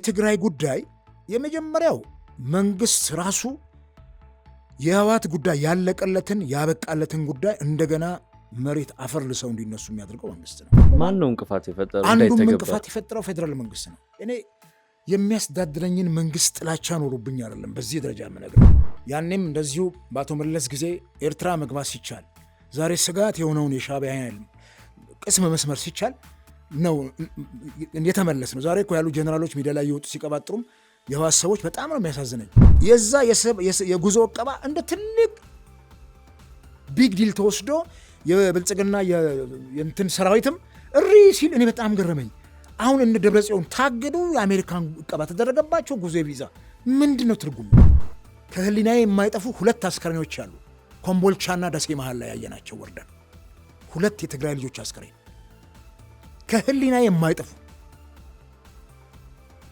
የትግራይ ጉዳይ የመጀመሪያው መንግስት ራሱ የህወሓት ጉዳይ ያለቀለትን ያበቃለትን ጉዳይ እንደገና መሬት አፈር ልሰው እንዲነሱ የሚያደርገው መንግስት ነው። ማን ነው እንቅፋት የፈጠረው? አንዱም እንቅፋት የፈጠረው ፌደራል መንግስት ነው። እኔ የሚያስዳድረኝን መንግስት ጥላቻ ኖሮብኝ አይደለም በዚህ ደረጃ የምነግርህ። ያኔም እንደዚሁ በአቶ መለስ ጊዜ ኤርትራ መግባት ሲቻል፣ ዛሬ ስጋት የሆነውን የሻዕቢያ ቅስም መስመር ሲቻል ነው የተመለስ ነው። ዛሬ እኮ ያሉ ጀነራሎች ሚዲያ ላይ የወጡ ሲቀባጥሩም የህወሓት ሰዎች በጣም ነው የሚያሳዝነኝ። የዛ የጉዞ እቀባ እንደ ትልቅ ቢግ ዲል ተወስዶ የብልጽግና የእንትን ሰራዊትም እሪ ሲል እኔ በጣም ገረመኝ። አሁን እነ ደብረጽዮን ታገዱ፣ የአሜሪካን እቀባ ተደረገባቸው፣ ጉዞ ቪዛ ምንድን ነው ትርጉሙ? ከህሊናዬ የማይጠፉ ሁለት አስከሬኖች አሉ። ኮምቦልቻና ደሴ መሃል ላይ ያየናቸው ወርደን ሁለት የትግራይ ልጆች አስከሬን ከህሊናዬ የማይጠፉ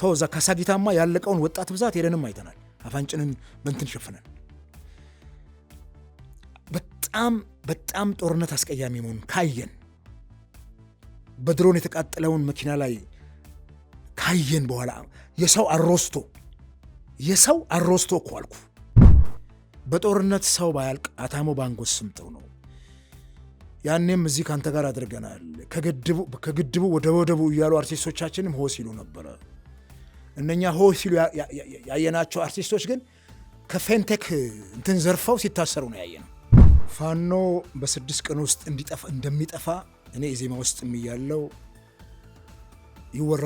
ተወዛ። ካሳጊታማ ያለቀውን ወጣት ብዛት ሄደንም አይተናል። አፋንጭንን በእንትን ሸፍነን በጣም ጦርነት አስቀያሚ መሆኑን ካየን፣ በድሮን የተቃጠለውን መኪና ላይ ካየን በኋላ የሰው አሮስቶ እኮ አልኩ። በጦርነት ሰው ባያልቅ አታሞ ባንጎስም ጥሩ ነው። ያኔም እዚህ ካንተ ጋር አድርገናል። ከግድቡ ወደ ወደቡ እያሉ አርቲስቶቻችንም ሆ ሲሉ ነበረ። እነኛ ሆ ሲሉ ያየናቸው አርቲስቶች ግን ከፌንቴክ እንትን ዘርፈው ሲታሰሩ ነው ያየነው። ፋኖ በ6 ቀን ውስጥ እንደሚጠፋ እኔ ኢዜማ ውስጥ የሚያለው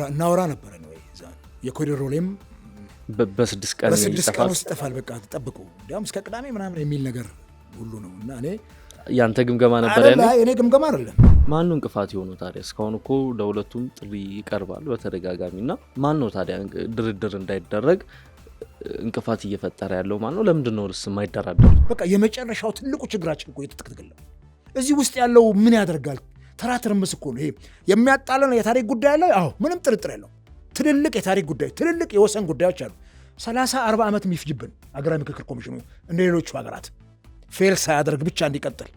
እናወራ ነበረ ነው። የኮሪደር ሮሌም በ6 ቀን ውስጥ ይጠፋል፣ በቃ ተጠብቁ፣ እንዲያውም እስከ ቅዳሜ ምናምን የሚል ነገር ሁሉ ነው። እና እኔ ያንተ ግምገማ ነበር ያለ? እኔ ግምገማ አይደለም። ማን ነው እንቅፋት የሆነው ታዲያ? እስካሁን እኮ ለሁለቱም ጥሪ ይቀርባል በተደጋጋሚ እና ማን ነው ታዲያ ድርድር እንዳይደረግ እንቅፋት እየፈጠረ ያለው? ማን ነው? ለምንድን ነው የማይደራደሩ? በቃ የመጨረሻው ትልቁ ችግራችን እኮ የተጠቅጥቅል ነው። እዚህ ውስጥ ያለው ምን ያደርጋል? ተራ ትርምስ እኮ ነው። ይሄ የሚያጣለን የታሪክ ጉዳይ አለ። አዎ ምንም ጥርጥር የለው። ትልልቅ የታሪክ ጉዳይ፣ ትልልቅ የወሰን ጉዳዮች አሉ። 30-40 ዓመት የሚፍጅብን አገራዊ ምክክር ኮሚሽኑ እንደ ሌሎቹ ሀገራት ፌል ሳያደርግ ብቻ እንዲቀጥል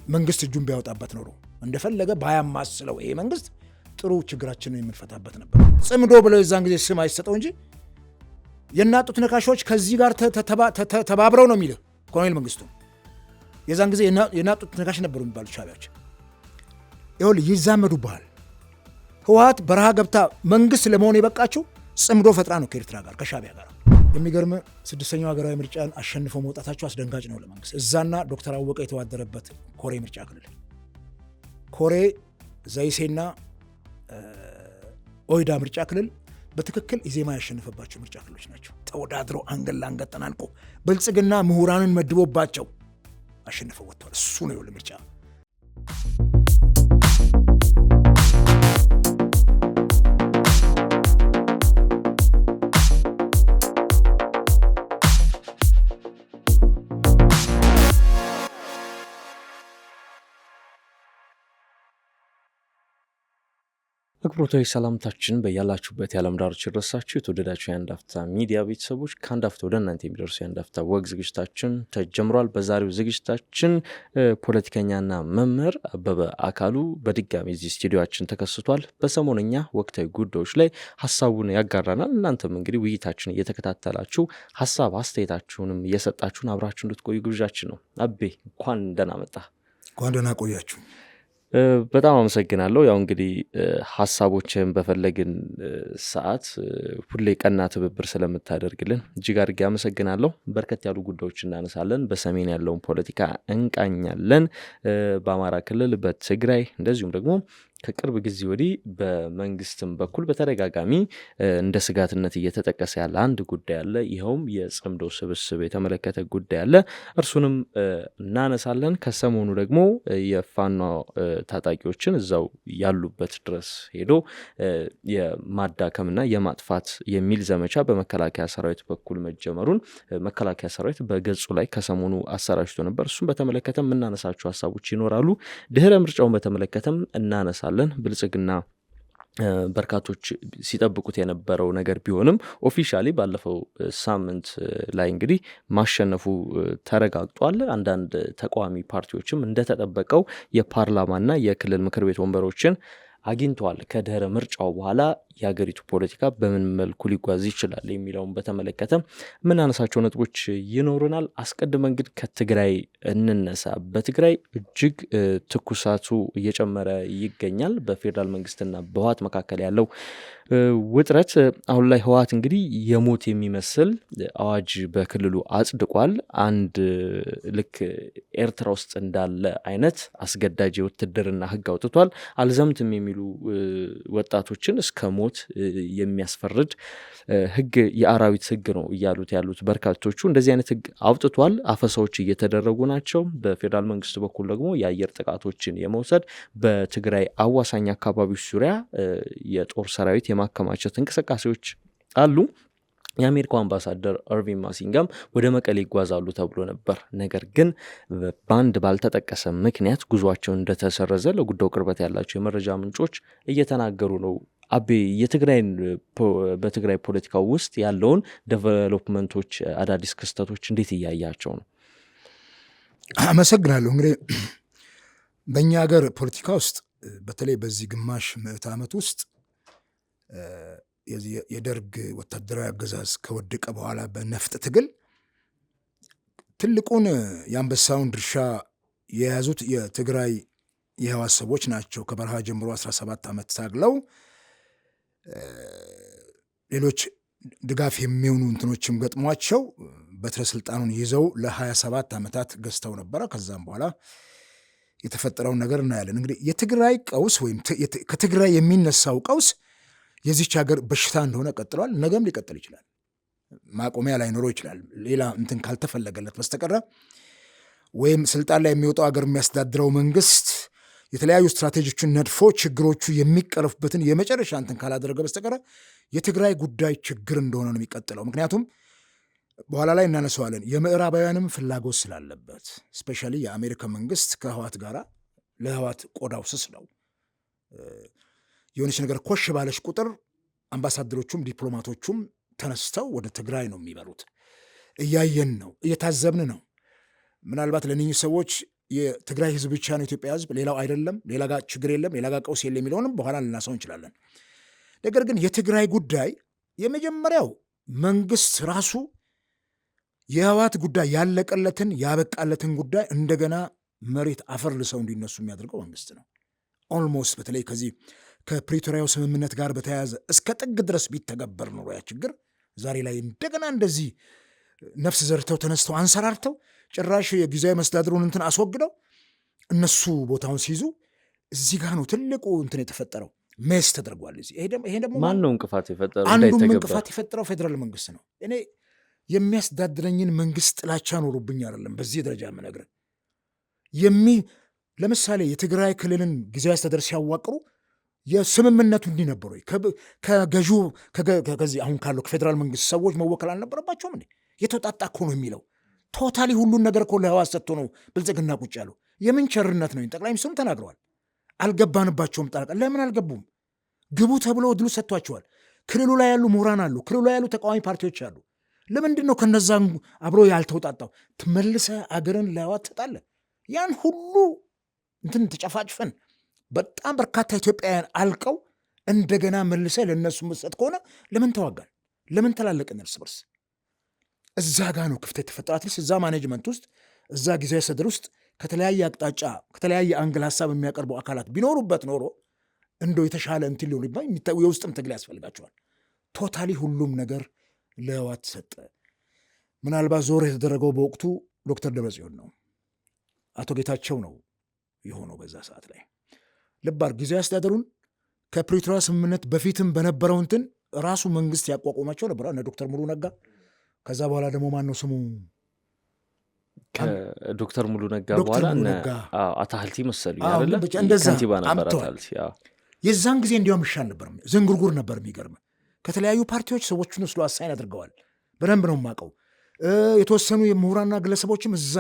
መንግስት እጁን ቢያወጣበት ኖሮ እንደፈለገ ባያማስለው ይሄ መንግስት ጥሩ ችግራችንን የምንፈታበት ነበር። ጽምዶ ብለው የዛን ጊዜ ስም አይሰጠው እንጂ የናጡት ነካሾች ከዚህ ጋር ተባብረው ነው የሚልህ ኮሎኔል መንግስቱ። የዛን ጊዜ የናጡት ነካሽ ነበሩ የሚባሉት ሻዕቢያዎች ይኸውልህ ይዛመዱብሃል። ህወሓት በረሃ ገብታ መንግስት ለመሆን የበቃችው ጽምዶ ፈጥራ ነው ከኤርትራ ጋር ከሻዕቢያ ጋር። የሚገርም 6ኛው ሀገራዊ ምርጫን አሸንፈው መውጣታቸው አስደንጋጭ ነው ለመንግስት። እዛና ዶክተር አወቀ የተዋደረበት ኮሬ ምርጫ ክልል ኮሬ ዘይሴና ኦይዳ ምርጫ ክልል በትክክል ኢዜማ ያሸነፈባቸው ምርጫ ክልሎች ናቸው። ተወዳድረው አንገት ለአንገት ተናንቆ ብልጽግና ምሁራንን መድቦባቸው አሸንፈው ወጥቷል። እሱ ነው ለምርጫ አክብሮታዊ ሰላምታችን በያላችሁበት የዓለም ዳርቻ ይድረሳችሁ። የተወደዳችሁ የአንድ አፍታ ሚዲያ ቤተሰቦች ከአንድ አፍታ ወደ እናንተ የሚደርሱ የአንድ አፍታ ወግ ዝግጅታችን ተጀምሯል። በዛሬው ዝግጅታችን ፖለቲከኛና መምህር አበበ አካሉ በድጋሚ እዚህ ስቱዲዮአችን ተከስቷል። በሰሞነኛ ወቅታዊ ጉዳዮች ላይ ሀሳቡን ያጋራናል። እናንተም እንግዲህ ውይይታችን እየተከታተላችሁ ሀሳብ አስተያየታችሁንም እየሰጣችሁን አብራችሁ እንድትቆዩ ግብዣችን ነው። አቤ እንኳን ደህና መጣ። እንኳን ደህና ቆያችሁ። በጣም አመሰግናለሁ። ያው እንግዲህ ሀሳቦችን በፈለግን ሰዓት ሁሌ ቀና ትብብር ስለምታደርግልን እጅግ አድርጌ አመሰግናለሁ። በርከት ያሉ ጉዳዮች እናነሳለን። በሰሜን ያለውን ፖለቲካ እንቃኛለን። በአማራ ክልል፣ በትግራይ እንደዚሁም ደግሞ ከቅርብ ጊዜ ወዲህ በመንግስትም በኩል በተደጋጋሚ እንደ ስጋትነት እየተጠቀሰ ያለ አንድ ጉዳይ አለ። ይኸውም የጽምዶ ስብስብ የተመለከተ ጉዳይ አለ። እርሱንም እናነሳለን። ከሰሞኑ ደግሞ የፋኖ ታጣቂዎችን እዛው ያሉበት ድረስ ሄዶ የማዳከምና የማጥፋት የሚል ዘመቻ በመከላከያ ሰራዊት በኩል መጀመሩን መከላከያ ሰራዊት በገጹ ላይ ከሰሞኑ አሰራጭቶ ነበር። እሱም በተመለከተ የምናነሳቸው ሀሳቦች ይኖራሉ። ድህረ ምርጫውን በተመለከተም እናነሳለን። ብልጽግና በርካቶች ሲጠብቁት የነበረው ነገር ቢሆንም ኦፊሻሊ ባለፈው ሳምንት ላይ እንግዲህ ማሸነፉ ተረጋግጧል። አንዳንድ ተቃዋሚ ፓርቲዎችም እንደተጠበቀው የፓርላማና የክልል ምክር ቤት ወንበሮችን አግኝተዋል። ከድህረ ምርጫው በኋላ የሀገሪቱ ፖለቲካ በምን መልኩ ሊጓዝ ይችላል የሚለውን በተመለከተ የምናነሳቸው ነጥቦች ይኖሩናል። አስቀድመን ግን ከትግራይ እንነሳ። በትግራይ እጅግ ትኩሳቱ እየጨመረ ይገኛል። በፌዴራል መንግስትና በህወሓት መካከል ያለው ውጥረት አሁን ላይ ህወሓት እንግዲህ የሞት የሚመስል አዋጅ በክልሉ አጽድቋል። አንድ ልክ ኤርትራ ውስጥ እንዳለ አይነት አስገዳጅ የውትድርና ህግ አውጥቷል። አልዘምትም የሚሉ ወጣቶችን እስከ ሞት የሚያስፈርድ ህግ፣ የአራዊት ህግ ነው እያሉት ያሉት በርካቶቹ። እንደዚህ አይነት ህግ አውጥቷል። አፈሳዎች እየተደረጉ ናቸው። በፌዴራል መንግስት በኩል ደግሞ የአየር ጥቃቶችን የመውሰድ በትግራይ አዋሳኝ አካባቢዎች ዙሪያ የጦር ሰራዊት የማከማቸት እንቅስቃሴዎች አሉ። የአሜሪካው አምባሳደር እርቪን ማሲንጋም ወደ መቀሌ ይጓዛሉ ተብሎ ነበር። ነገር ግን በአንድ ባልተጠቀሰ ምክንያት ጉዟቸው እንደተሰረዘ ለጉዳዩ ቅርበት ያላቸው የመረጃ ምንጮች እየተናገሩ ነው። አቤ በትግራይ ፖለቲካ ውስጥ ያለውን ዴቨሎፕመንቶች፣ አዳዲስ ክስተቶች እንዴት እያያቸው ነው? አመሰግናለሁ። እንግዲህ በእኛ ሀገር ፖለቲካ ውስጥ በተለይ በዚህ ግማሽ ምዕተ ዓመት ውስጥ የደርግ ወታደራዊ አገዛዝ ከወደቀ በኋላ በነፍጥ ትግል ትልቁን የአንበሳውን ድርሻ የያዙት የትግራይ የህወሓት ሰዎች ናቸው። ከበረሃ ጀምሮ 17 ዓመት ታግለው ሌሎች ድጋፍ የሚሆኑ እንትኖችም ገጥሟቸው በትረ ስልጣኑን ይዘው ለ27 ዓመታት ገዝተው ነበረ። ከዛም በኋላ የተፈጠረውን ነገር እናያለን። እንግዲህ የትግራይ ቀውስ ወይም ከትግራይ የሚነሳው ቀውስ የዚች ሀገር በሽታ እንደሆነ ቀጥሏል። ነገም ሊቀጥል ይችላል። ማቆሚያ ላይኖረው ይችላል። ሌላ እንትን ካልተፈለገለት በስተቀረ ወይም ስልጣን ላይ የሚወጣው ሀገር የሚያስተዳድረው መንግስት የተለያዩ ስትራቴጂዎችን ነድፎ ችግሮቹ የሚቀረፉበትን የመጨረሻ እንትን ካላደረገ በስተቀረ የትግራይ ጉዳይ ችግር እንደሆነ ነው የሚቀጥለው። ምክንያቱም በኋላ ላይ እናነሳዋለን፣ የምዕራባውያንም ፍላጎት ስላለበት ስፔሻሊ የአሜሪካ መንግስት ከህወሓት ጋር ለህወሓት ቆዳው ስስ ነው። የሆነች ነገር ኮሽ ባለች ቁጥር አምባሳደሮቹም ዲፕሎማቶቹም ተነስተው ወደ ትግራይ ነው የሚበሩት። እያየን ነው፣ እየታዘብን ነው። ምናልባት ለእነኚህ ሰዎች የትግራይ ህዝብ ብቻ ነው ኢትዮጵያ ህዝብ፣ ሌላው አይደለም፣ ሌላ ጋር ችግር የለም፣ ሌላ ጋር ቀውስ የለም የሚለውንም በኋላ ልናሰው እንችላለን። ነገር ግን የትግራይ ጉዳይ የመጀመሪያው መንግስት ራሱ የህወሓት ጉዳይ ያለቀለትን ያበቃለትን ጉዳይ እንደገና መሬት አፈር ልሰው እንዲነሱ የሚያደርገው መንግስት ነው። ኦልሞስት በተለይ ከዚህ ከፕሪቶሪያው ስምምነት ጋር በተያያዘ እስከ ጥግ ድረስ ቢተገበር ኖሮ ያ ችግር ዛሬ ላይ እንደገና እንደዚህ ነፍስ ዘርተው ተነስተው አንሰራርተው ጭራሽ የጊዜያዊ መስተዳድሩን እንትን አስወግደው እነሱ ቦታውን ሲይዙ እዚህ ጋር ነው ትልቁ እንትን የተፈጠረው። ሜስ ተደርጓል። ይሄ ደግሞ ማን ነው እንቅፋት የፈጠረው? አንዱም እንቅፋት የፈጠረው ፌዴራል መንግስት ነው። እኔ የሚያስተዳድረኝን መንግስት ጥላቻ ኖሮብኝ አይደለም በዚህ ደረጃ የምነግርህ። ለምሳሌ የትግራይ ክልልን ጊዜያዊ አስተዳደር ሲያዋቅሩ የስምምነቱ እንዲህ ነበሩ። ከገዢው ከዚህ አሁን ካለው ከፌዴራል መንግስት ሰዎች መወከል አልነበረባቸውም እንዴ? የተውጣጣ እኮ ነው የሚለው። ቶታሊ ሁሉን ነገር እኮ ለህወሓት ሰጥቶ ነው ብልጽግና ቁጭ ያለው። የምን ቸርነት ነው? ጠቅላይ ሚኒስትሩም ተናግረዋል። አልገባንባቸውም ጣልቃ። ለምን አልገቡም? ግቡ ተብሎ እድሉ ሰጥቷቸዋል። ክልሉ ላይ ያሉ ምሁራን አሉ። ክልሉ ላይ ያሉ ተቃዋሚ ፓርቲዎች አሉ። ለምንድን ነው ከነዛ አብሮ ያልተውጣጣው? ትመልሰ አገርን ለህወሓት ትሰጣለህ? ያን ሁሉ እንትን ተጨፋጭፈን በጣም በርካታ ኢትዮጵያውያን አልቀው እንደገና መልሰ ለእነሱ መስጠት ከሆነ ለምን ተዋጋን? ለምን ተላለቅን እርስ በርስ? እዛ ጋ ነው ክፍተት የተፈጠረው። አትሊስት እዛ ማኔጅመንት ውስጥ እዛ ጊዜያዊ አስተዳደር ውስጥ ከተለያየ አቅጣጫ ከተለያየ አንግል ሀሳብ የሚያቀርቡ አካላት ቢኖሩበት ኖሮ እንደው የተሻለ እንትን ሊሆኑ የውስጥም ትግል ያስፈልጋቸዋል። ቶታሊ ሁሉም ነገር ለህወሓት ሰጠ። ምናልባት ዞር የተደረገው በወቅቱ ዶክተር ደብረጽዮን ነው፣ አቶ ጌታቸው ነው የሆነው በዛ ሰዓት ላይ። ልባር ጊዜያዊ አስተዳደሩን ከፕሪቶሪያ ስምምነት በፊትም በነበረው እንትን ራሱ መንግስት ያቋቋማቸው ነበር እነ ዶክተር ሙሉ ነጋ። ከዛ በኋላ ደግሞ ማን ነው ስሙ ዶክተር ሙሉ ነጋ በኋላ አታህልቲ መሰሉ አይደለ? ከንቲባ ነበር አታህልቲ። የዛን ጊዜ እንዲያውም ይሻል ነበር፣ ዝንጉርጉር ነበር። የሚገርም ከተለያዩ ፓርቲዎች ሰዎችን ወስዶ አሳይን አድርገዋል። በደንብ ነው የማውቀው። የተወሰኑ የምሁራንና ግለሰቦችም እዛ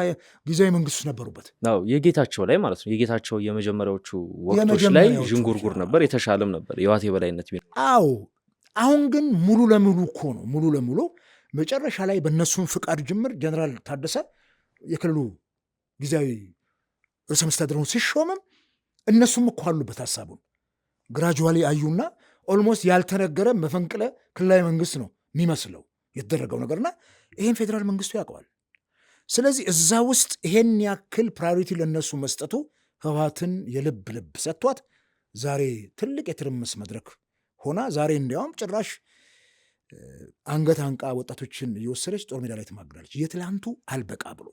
ጊዜያዊ መንግስት ውስጥ ነበሩበት። የጌታቸው ላይ ማለት ነው። የጌታቸው የመጀመሪያዎቹ ወቅቶች ላይ ዥንጉርጉር ነበር፣ የተሻለም ነበር የህወሓት የበላይነት። አዎ አሁን ግን ሙሉ ለሙሉ እኮ ነው ሙሉ ለሙሉ መጨረሻ ላይ በእነሱም ፍቃድ ጅምር ጀነራል ታደሰ የክልሉ ጊዜያዊ ርዕሰ መስተዳድሩን ሲሾምም እነሱም እኮ አሉበት ሀሳቡን ግራጁዋሊ አዩና ኦልሞስት ያልተነገረ መፈንቅለ ክልላዊ መንግስት ነው የሚመስለው የተደረገው ነገርና ይሄን ፌዴራል መንግስቱ ያውቀዋል። ስለዚህ እዛ ውስጥ ይሄን ያክል ፕራዮሪቲ ለነሱ መስጠቱ ህወሓትን የልብ ልብ ሰጥቷት ዛሬ ትልቅ የትርምስ መድረክ ሆና ዛሬ እንዲያውም ጭራሽ አንገት አንቃ ወጣቶችን እየወሰደች ጦር ሜዳ ላይ ትማግዳለች። የትላንቱ አልበቃ ብሎ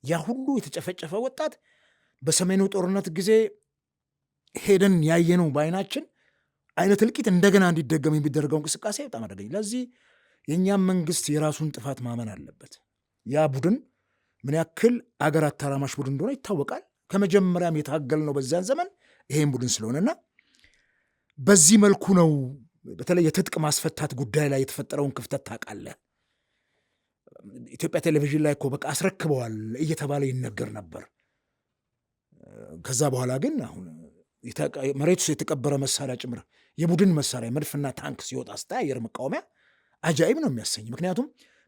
ያ ሁሉ የተጨፈጨፈ ወጣት በሰሜኑ ጦርነት ጊዜ ሄደን ያየነው በአይናችን አይነት እልቂት እንደገና እንዲደገም የሚደረገው እንቅስቃሴ በጣም አደገኝ። ለዚህ የእኛም መንግስት የራሱን ጥፋት ማመን አለበት። ያ ቡድን ምን ያክል አገር አታራማሽ ቡድን እንደሆነ ይታወቃል። ከመጀመሪያም የታገል ነው በዚያን ዘመን ይሄን ቡድን ስለሆነና በዚህ መልኩ ነው በተለይ የትጥቅ ማስፈታት ጉዳይ ላይ የተፈጠረውን ክፍተት ታውቃለህ። ኢትዮጵያ ቴሌቪዥን ላይ እኮ በቃ አስረክበዋል እየተባለ ይነገር ነበር። ከዛ በኋላ ግን አሁን መሬት ውስጥ የተቀበረ መሳሪያ ጭምር የቡድን መሳሪያ መድፍና ታንክ ሲወጣ ስታይ አየር መቃወሚያ አጃኢብ ነው የሚያሰኝ። ምክንያቱም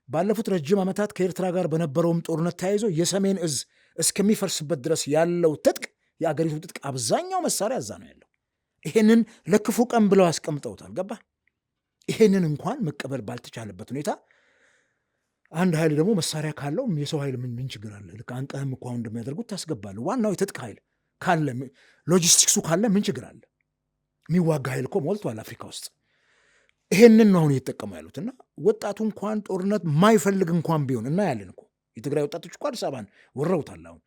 ባለፉት ረጅም ዓመታት ከኤርትራ ጋር በነበረውም ጦርነት ተያይዞ የሰሜን እዝ እስከሚፈርስበት ድረስ ያለው ትጥቅ የአገሪቱ ትጥቅ አብዛኛው መሳሪያ እዛ ነው ያለው። ይሄንን ለክፉ ቀን ብለው አስቀምጠውታል። ገባ? ይሄንን እንኳን መቀበል ባልተቻለበት ሁኔታ አንድ ኃይል ደግሞ መሳሪያ ካለው የሰው ኃይል ምን ችግር አለ? ልክ አንቀህም እኮ አሁን እንደሚያደርጉት ታስገባለህ። ዋናው የትጥቅ ኃይል ካለ ሎጂስቲክሱ ካለ ምን ችግር አለ? የሚዋጋ ኃይል እኮ ሞልቷል አፍሪካ ውስጥ። ይሄንን ነው አሁን እየተጠቀሙ ያሉትና ወጣቱ እንኳን ጦርነት ማይፈልግ እንኳን ቢሆን እናያለን እኮ የትግራይ ወጣቶች እኮ አዲስ አበባን ወረውታል። አሁን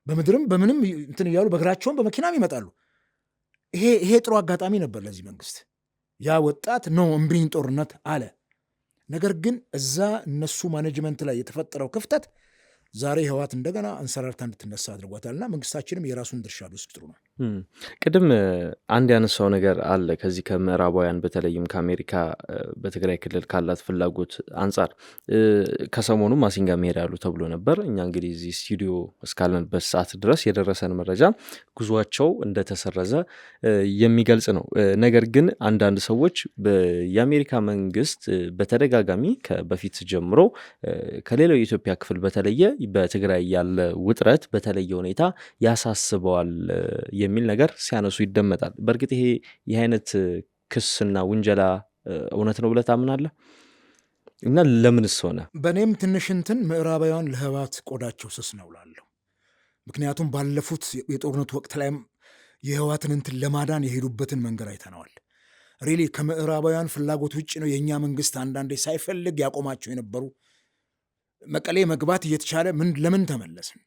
በምድርም በምንም እንትን እያሉ በእግራቸውም በመኪናም ይመጣሉ። ይሄ ጥሩ አጋጣሚ ነበር ለዚህ መንግስት። ያ ወጣት ነው እምቢኝ ጦርነት አለ። ነገር ግን እዛ እነሱ ማኔጅመንት ላይ የተፈጠረው ክፍተት ዛሬ ህወሓት እንደገና አንሰራርታ እንድትነሳ አድርጓታልና መንግስታችንም የራሱን ድርሻ ቢወስድ ጥሩ ነው። ቅድም አንድ ያነሳው ነገር አለ። ከዚህ ከምዕራባውያን በተለይም ከአሜሪካ በትግራይ ክልል ካላት ፍላጎት አንጻር ከሰሞኑ ማሲንጋ መሄድ ያሉ ተብሎ ነበር። እኛ እንግዲህ እዚህ ስቱዲዮ እስካለንበት ሰዓት ድረስ የደረሰን መረጃ ጉዟቸው እንደተሰረዘ የሚገልጽ ነው። ነገር ግን አንዳንድ ሰዎች የአሜሪካ መንግስት በተደጋጋሚ በፊት ጀምሮ ከሌላው የኢትዮጵያ ክፍል በተለየ በትግራይ ያለ ውጥረት በተለየ ሁኔታ ያሳስበዋል የሚል ነገር ሲያነሱ ይደመጣል። በእርግጥ ይህ አይነት ክስና ውንጀላ እውነት ነው ብለህ ታምናለህ? እና ለምንስ ሆነ? በእኔም ትንሽ እንትን ምዕራባውያን ለህወሓት ቆዳቸው ስስ ነው እላለሁ። ምክንያቱም ባለፉት የጦርነቱ ወቅት ላይም የህወሓትን እንትን ለማዳን የሄዱበትን መንገድ አይተነዋል። ሪሊ ከምዕራባውያን ፍላጎት ውጭ ነው የእኛ መንግስት አንዳንዴ ሳይፈልግ ያቆማቸው የነበሩ መቀሌ መግባት እየተቻለ ለምን ተመለስን?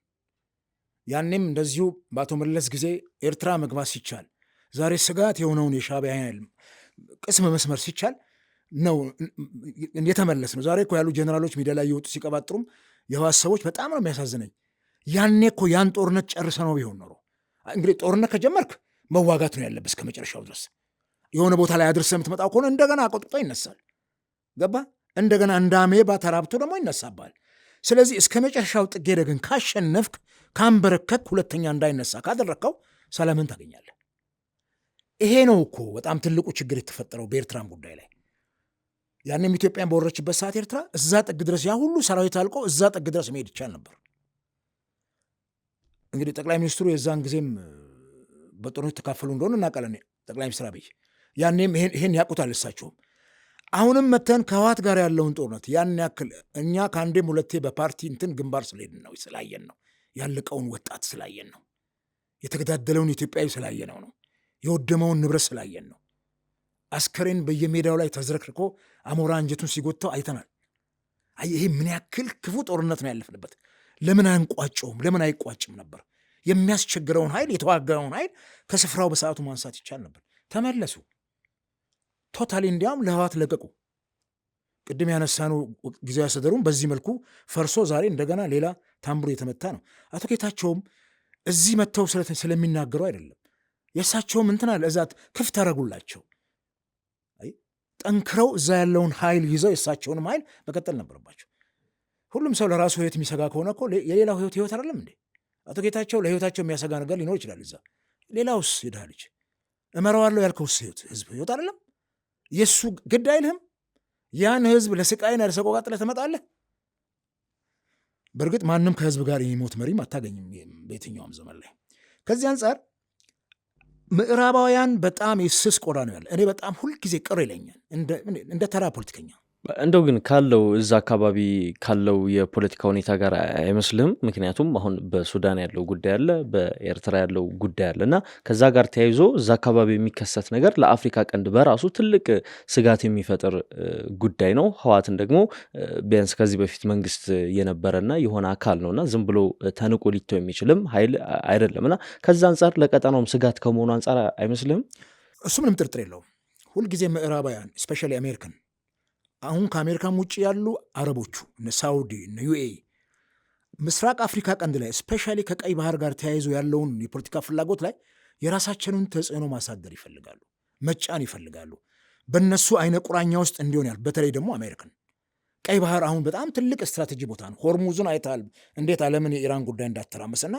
ያኔም እንደዚሁ በአቶ መለስ ጊዜ ኤርትራ መግባት ሲቻል ዛሬ ስጋት የሆነውን የሻዕቢያ ኃይል ቅስም መስመር ሲቻል ነው የተመለስ ነው። ዛሬ እኮ ያሉ ጀነራሎች ሚዲያ ላይ እየወጡ ሲቀባጥሩም የህወሓት ሰዎች በጣም ነው የሚያሳዝነኝ። ያኔ እኮ ያን ጦርነት ጨርሰ ነው ቢሆን ኖሮ እንግዲህ ጦርነት ከጀመርክ መዋጋት ነው ያለብህ እስከ መጨረሻው ድረስ። የሆነ ቦታ ላይ አድርሰህ የምትመጣው ከሆነ እንደገና አቆጥጦ ይነሳል። ገባ? እንደገና እንደ አሜባ ተራብቶ ደግሞ ይነሳባል። ስለዚህ እስከ መጨረሻው ጥግ ሄደህ ግን ካሸነፍክ ካንበረከክ ሁለተኛ እንዳይነሳ ካደረግከው ሰላምን ታገኛለህ። ይሄ ነው እኮ በጣም ትልቁ ችግር የተፈጠረው በኤርትራም ጉዳይ ላይ። ያንም ኢትዮጵያን በወረችበት ሰዓት ኤርትራ እዛ ጥግ ድረስ ያ ሁሉ ሰራዊት አልቆ እዛ ጥግ ድረስ መሄድ ይቻል ነበር። እንግዲህ ጠቅላይ ሚኒስትሩ የዛን ጊዜም በጦርነት ተካፈሉ እንደሆነ እናውቃለን። ጠቅላይ ሚኒስትር አብይ ያኔም ይሄን ያውቁታል እሳቸውም። አሁንም መተን ከህወሓት ጋር ያለውን ጦርነት ያን ያክል እኛ ከአንዴም ሁለቴ በፓርቲ እንትን ግንባር ስለሄድን ነው ስላየን ነው ያለቀውን ወጣት ስላየን ነው የተገዳደለውን ኢትዮጵያዊ ስላየነው ነው የወደመውን ንብረት ስላየን ነው። አስከሬን በየሜዳው ላይ ተዝረክርኮ አሞራ አንጀቱን ሲጎተው አይተናል። ይሄ ምን ያክል ክፉ ጦርነት ነው ያለፍንበት። ለምን አንቋጨውም? ለምን አይቋጭም ነበር? የሚያስቸግረውን ኃይል የተዋጋውን ኃይል ከስፍራው በሰዓቱ ማንሳት ይቻል ነበር። ተመለሱ ቶታሊ እንዲያውም ለህወሓት ለቀቁ። ቅድም ያነሳነው ጊዜያዊ አስተዳደሩም በዚህ መልኩ ፈርሶ ዛሬ እንደገና ሌላ ታምቡር የተመታ ነው። አቶ ጌታቸውም እዚህ መጥተው ስለሚናገሩ አይደለም። የእሳቸውም እንትን አለ እዛት ክፍት አደረጉላቸው። ጠንክረው እዛ ያለውን ኃይል ይዘው የእሳቸውንም ኃይል መቀጠል ነበረባቸው። ሁሉም ሰው ለራሱ ህይወት የሚሰጋ ከሆነ እኮ የሌላው ህይወት አይደለም እንዴ? አቶ ጌታቸው ለህይወታቸው የሚያሰጋ ነገር ሊኖር ይችላል። እዛ ሌላውስ የድሃ ልጅ እመራዋለሁ ያልከውስ ህዝብ ህይወት አይደለም? የእሱ ግድ አይልህም? ያን ህዝብ ለስቃይና ለሰቆቃ ጥለህ ትመጣለህ? በእርግጥ ማንም ከህዝብ ጋር የሚሞት መሪም አታገኝም በየትኛውም ዘመን ላይ። ከዚህ አንጻር ምዕራባውያን በጣም የስስ ቆዳ ነው ያለ። እኔ በጣም ሁልጊዜ ቅር ይለኛል እንደ ተራ ፖለቲከኛ። እንደው ግን ካለው እዛ አካባቢ ካለው የፖለቲካ ሁኔታ ጋር አይመስልህም? ምክንያቱም አሁን በሱዳን ያለው ጉዳይ አለ፣ በኤርትራ ያለው ጉዳይ አለ እና ከዛ ጋር ተያይዞ እዛ አካባቢ የሚከሰት ነገር ለአፍሪካ ቀንድ በራሱ ትልቅ ስጋት የሚፈጥር ጉዳይ ነው። ህወሓትን ደግሞ ቢያንስ ከዚህ በፊት መንግስት የነበረና የሆነ አካል ነውና ዝም ብሎ ተንቆ ሊተው የሚችልም ኃይል አይደለም እና ከዛ አንጻር ለቀጠናውም ስጋት ከመሆኑ አንጻር አይመስልህም? እሱ ምንም ጥርጥር የለውም። ሁልጊዜ ምዕራባውያን ስፔሻሊ አሜሪካን፣ አሁን ከአሜሪካን ውጭ ያሉ አረቦቹ እነ ሳውዲ እነ ዩኤኢ ምስራቅ አፍሪካ ቀንድ ላይ ስፔሻሊ ከቀይ ባህር ጋር ተያይዞ ያለውን የፖለቲካ ፍላጎት ላይ የራሳቸውን ተጽዕኖ ማሳደር ይፈልጋሉ፣ መጫን ይፈልጋሉ። በእነሱ አይነ ቁራኛ ውስጥ እንዲሆን ያል በተለይ ደግሞ አሜሪካን ቀይ ባህር አሁን በጣም ትልቅ ስትራቴጂ ቦታ ነው። ሆርሙዝን አይተሃል እንዴት ዓለምን የኢራን ጉዳይ እንዳተራመሰና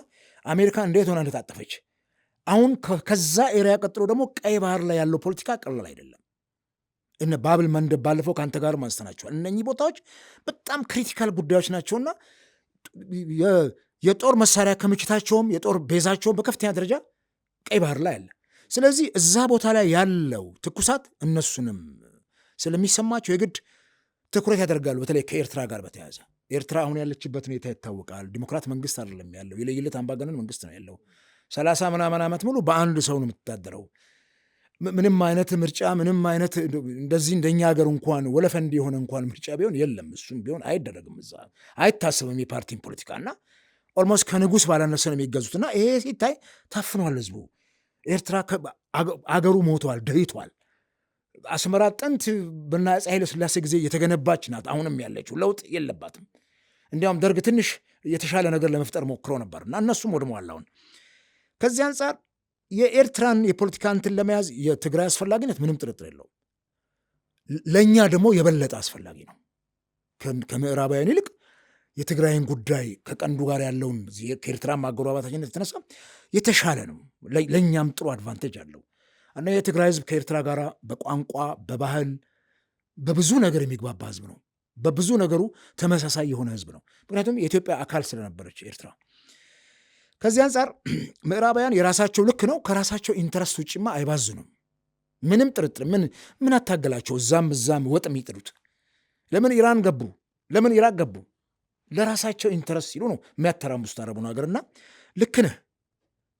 አሜሪካ እንዴት ሆና እንደታጠፈች። አሁን ከዛ ኤሪያ ቀጥሎ ደግሞ ቀይ ባህር ላይ ያለው ፖለቲካ ቀላል አይደለም። እነ ባብል መንደብ ባለፈው ከአንተ ጋር አንስተናቸዋል። እነኚህ ቦታዎች በጣም ክሪቲካል ጉዳዮች ናቸውና የጦር መሳሪያ ክምችታቸውም የጦር ቤዛቸውም በከፍተኛ ደረጃ ቀይ ባህር ላይ አለ። ስለዚህ እዛ ቦታ ላይ ያለው ትኩሳት እነሱንም ስለሚሰማቸው የግድ ትኩረት ያደርጋሉ። በተለይ ከኤርትራ ጋር በተያያዘ ኤርትራ አሁን ያለችበት ሁኔታ ይታወቃል። ዲሞክራት መንግስት አይደለም ያለው፣ የለየለት አምባገነን መንግስት ነው ያለው። 30 ምናምን ዓመት ሙሉ በአንድ ሰው ነው የምትተዳደረው። ምንም አይነት ምርጫ ምንም አይነት እንደዚህ እንደኛ ሀገር እንኳን ወለፈንድ የሆነ እንኳን ምርጫ ቢሆን የለም። እሱም ቢሆን አይደረግም፣ እዛ አይታሰብም የፓርቲን ፖለቲካ እና ኦልሞስት ከንጉስ ባላነሰ ነው የሚገዙትና ይሄ ሲታይ ታፍኗል ህዝቡ። ኤርትራ አገሩ ሞቷል፣ ደህይቷል። አስመራ ጥንት በአፄ ኃይለ ሥላሴ ጊዜ የተገነባች ናት። አሁንም ያለችው ለውጥ የለባትም። እንዲያውም ደርግ ትንሽ የተሻለ ነገር ለመፍጠር ሞክሮ ነበር እና እነሱም ወድመዋል አሁን። ከዚህ አንጻር የኤርትራን የፖለቲካ እንትን ለመያዝ የትግራይ አስፈላጊነት ምንም ጥርጥር የለውም። ለእኛ ደግሞ የበለጠ አስፈላጊ ነው። ከምዕራባውያን ይልቅ የትግራይን ጉዳይ ከቀንዱ ጋር ያለውን ከኤርትራ ማጎራባታችነት የተነሳ የተሻለ ነው። ለእኛም ጥሩ አድቫንቴጅ አለው እና የትግራይ ህዝብ ከኤርትራ ጋር በቋንቋ በባህል በብዙ ነገር የሚግባባ ህዝብ ነው። በብዙ ነገሩ ተመሳሳይ የሆነ ህዝብ ነው። ምክንያቱም የኢትዮጵያ አካል ስለነበረች ኤርትራ። ከዚህ አንጻር ምዕራባውያን የራሳቸው ልክ ነው፣ ከራሳቸው ኢንተረስት ውጭማ አይባዝኑም። ምንም ጥርጥር ምን አታገላቸው? እዛም ወጥ የሚጥሉት ለምን ኢራን ገቡ? ለምን ኢራቅ ገቡ? ለራሳቸው ኢንተረስት ሲሉ ነው የሚያተራምሱት አረቡን ሀገርና ልክ ነህ።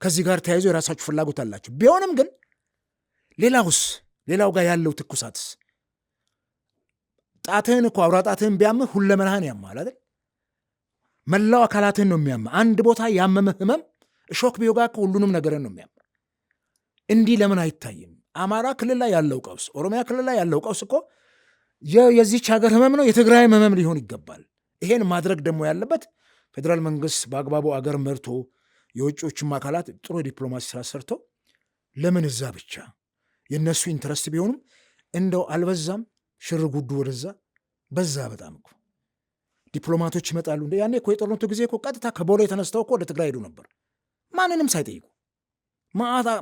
ከዚህ ጋር ተያይዞ የራሳቸው ፍላጎት አላቸው። ቢሆንም ግን ሌላው ጋር ያለው ትኩሳትስ ጣትህን እኮ አውራ ጣትህን ቢያምህ ሁለመናህን ያማል አይደል? መላው አካላትህን ነው የሚያምህ። አንድ ቦታ ያመመህ ህመም እሾክ ቢወጋ ሁሉንም ነገርን ነው የሚያምህ። እንዲህ ለምን አይታይም? አማራ ክልል ላይ ያለው ቀውስ፣ ኦሮሚያ ክልል ላይ ያለው ቀውስ እኮ የዚች ሀገር ህመም ነው፣ የትግራይ ህመም ሊሆን ይገባል። ይሄን ማድረግ ደግሞ ያለበት ፌዴራል መንግስት በአግባቡ አገር መርቶ የውጮችም አካላት ጥሩ ዲፕሎማሲ ስራ ሰርቶ ለምን እዛ ብቻ የእነሱ ኢንተረስት ቢሆኑም እንደው አልበዛም? ሽር ጉዱ ወደዛ በዛ በጣም እኮ ዲፕሎማቶች ይመጣሉ። ያኔ እኮ የጦርነቱ ጊዜ እኮ ቀጥታ ከቦሌ የተነስተው እኮ ወደ ትግራይ ሄዱ ነበር፣ ማንንም ሳይጠይቁ።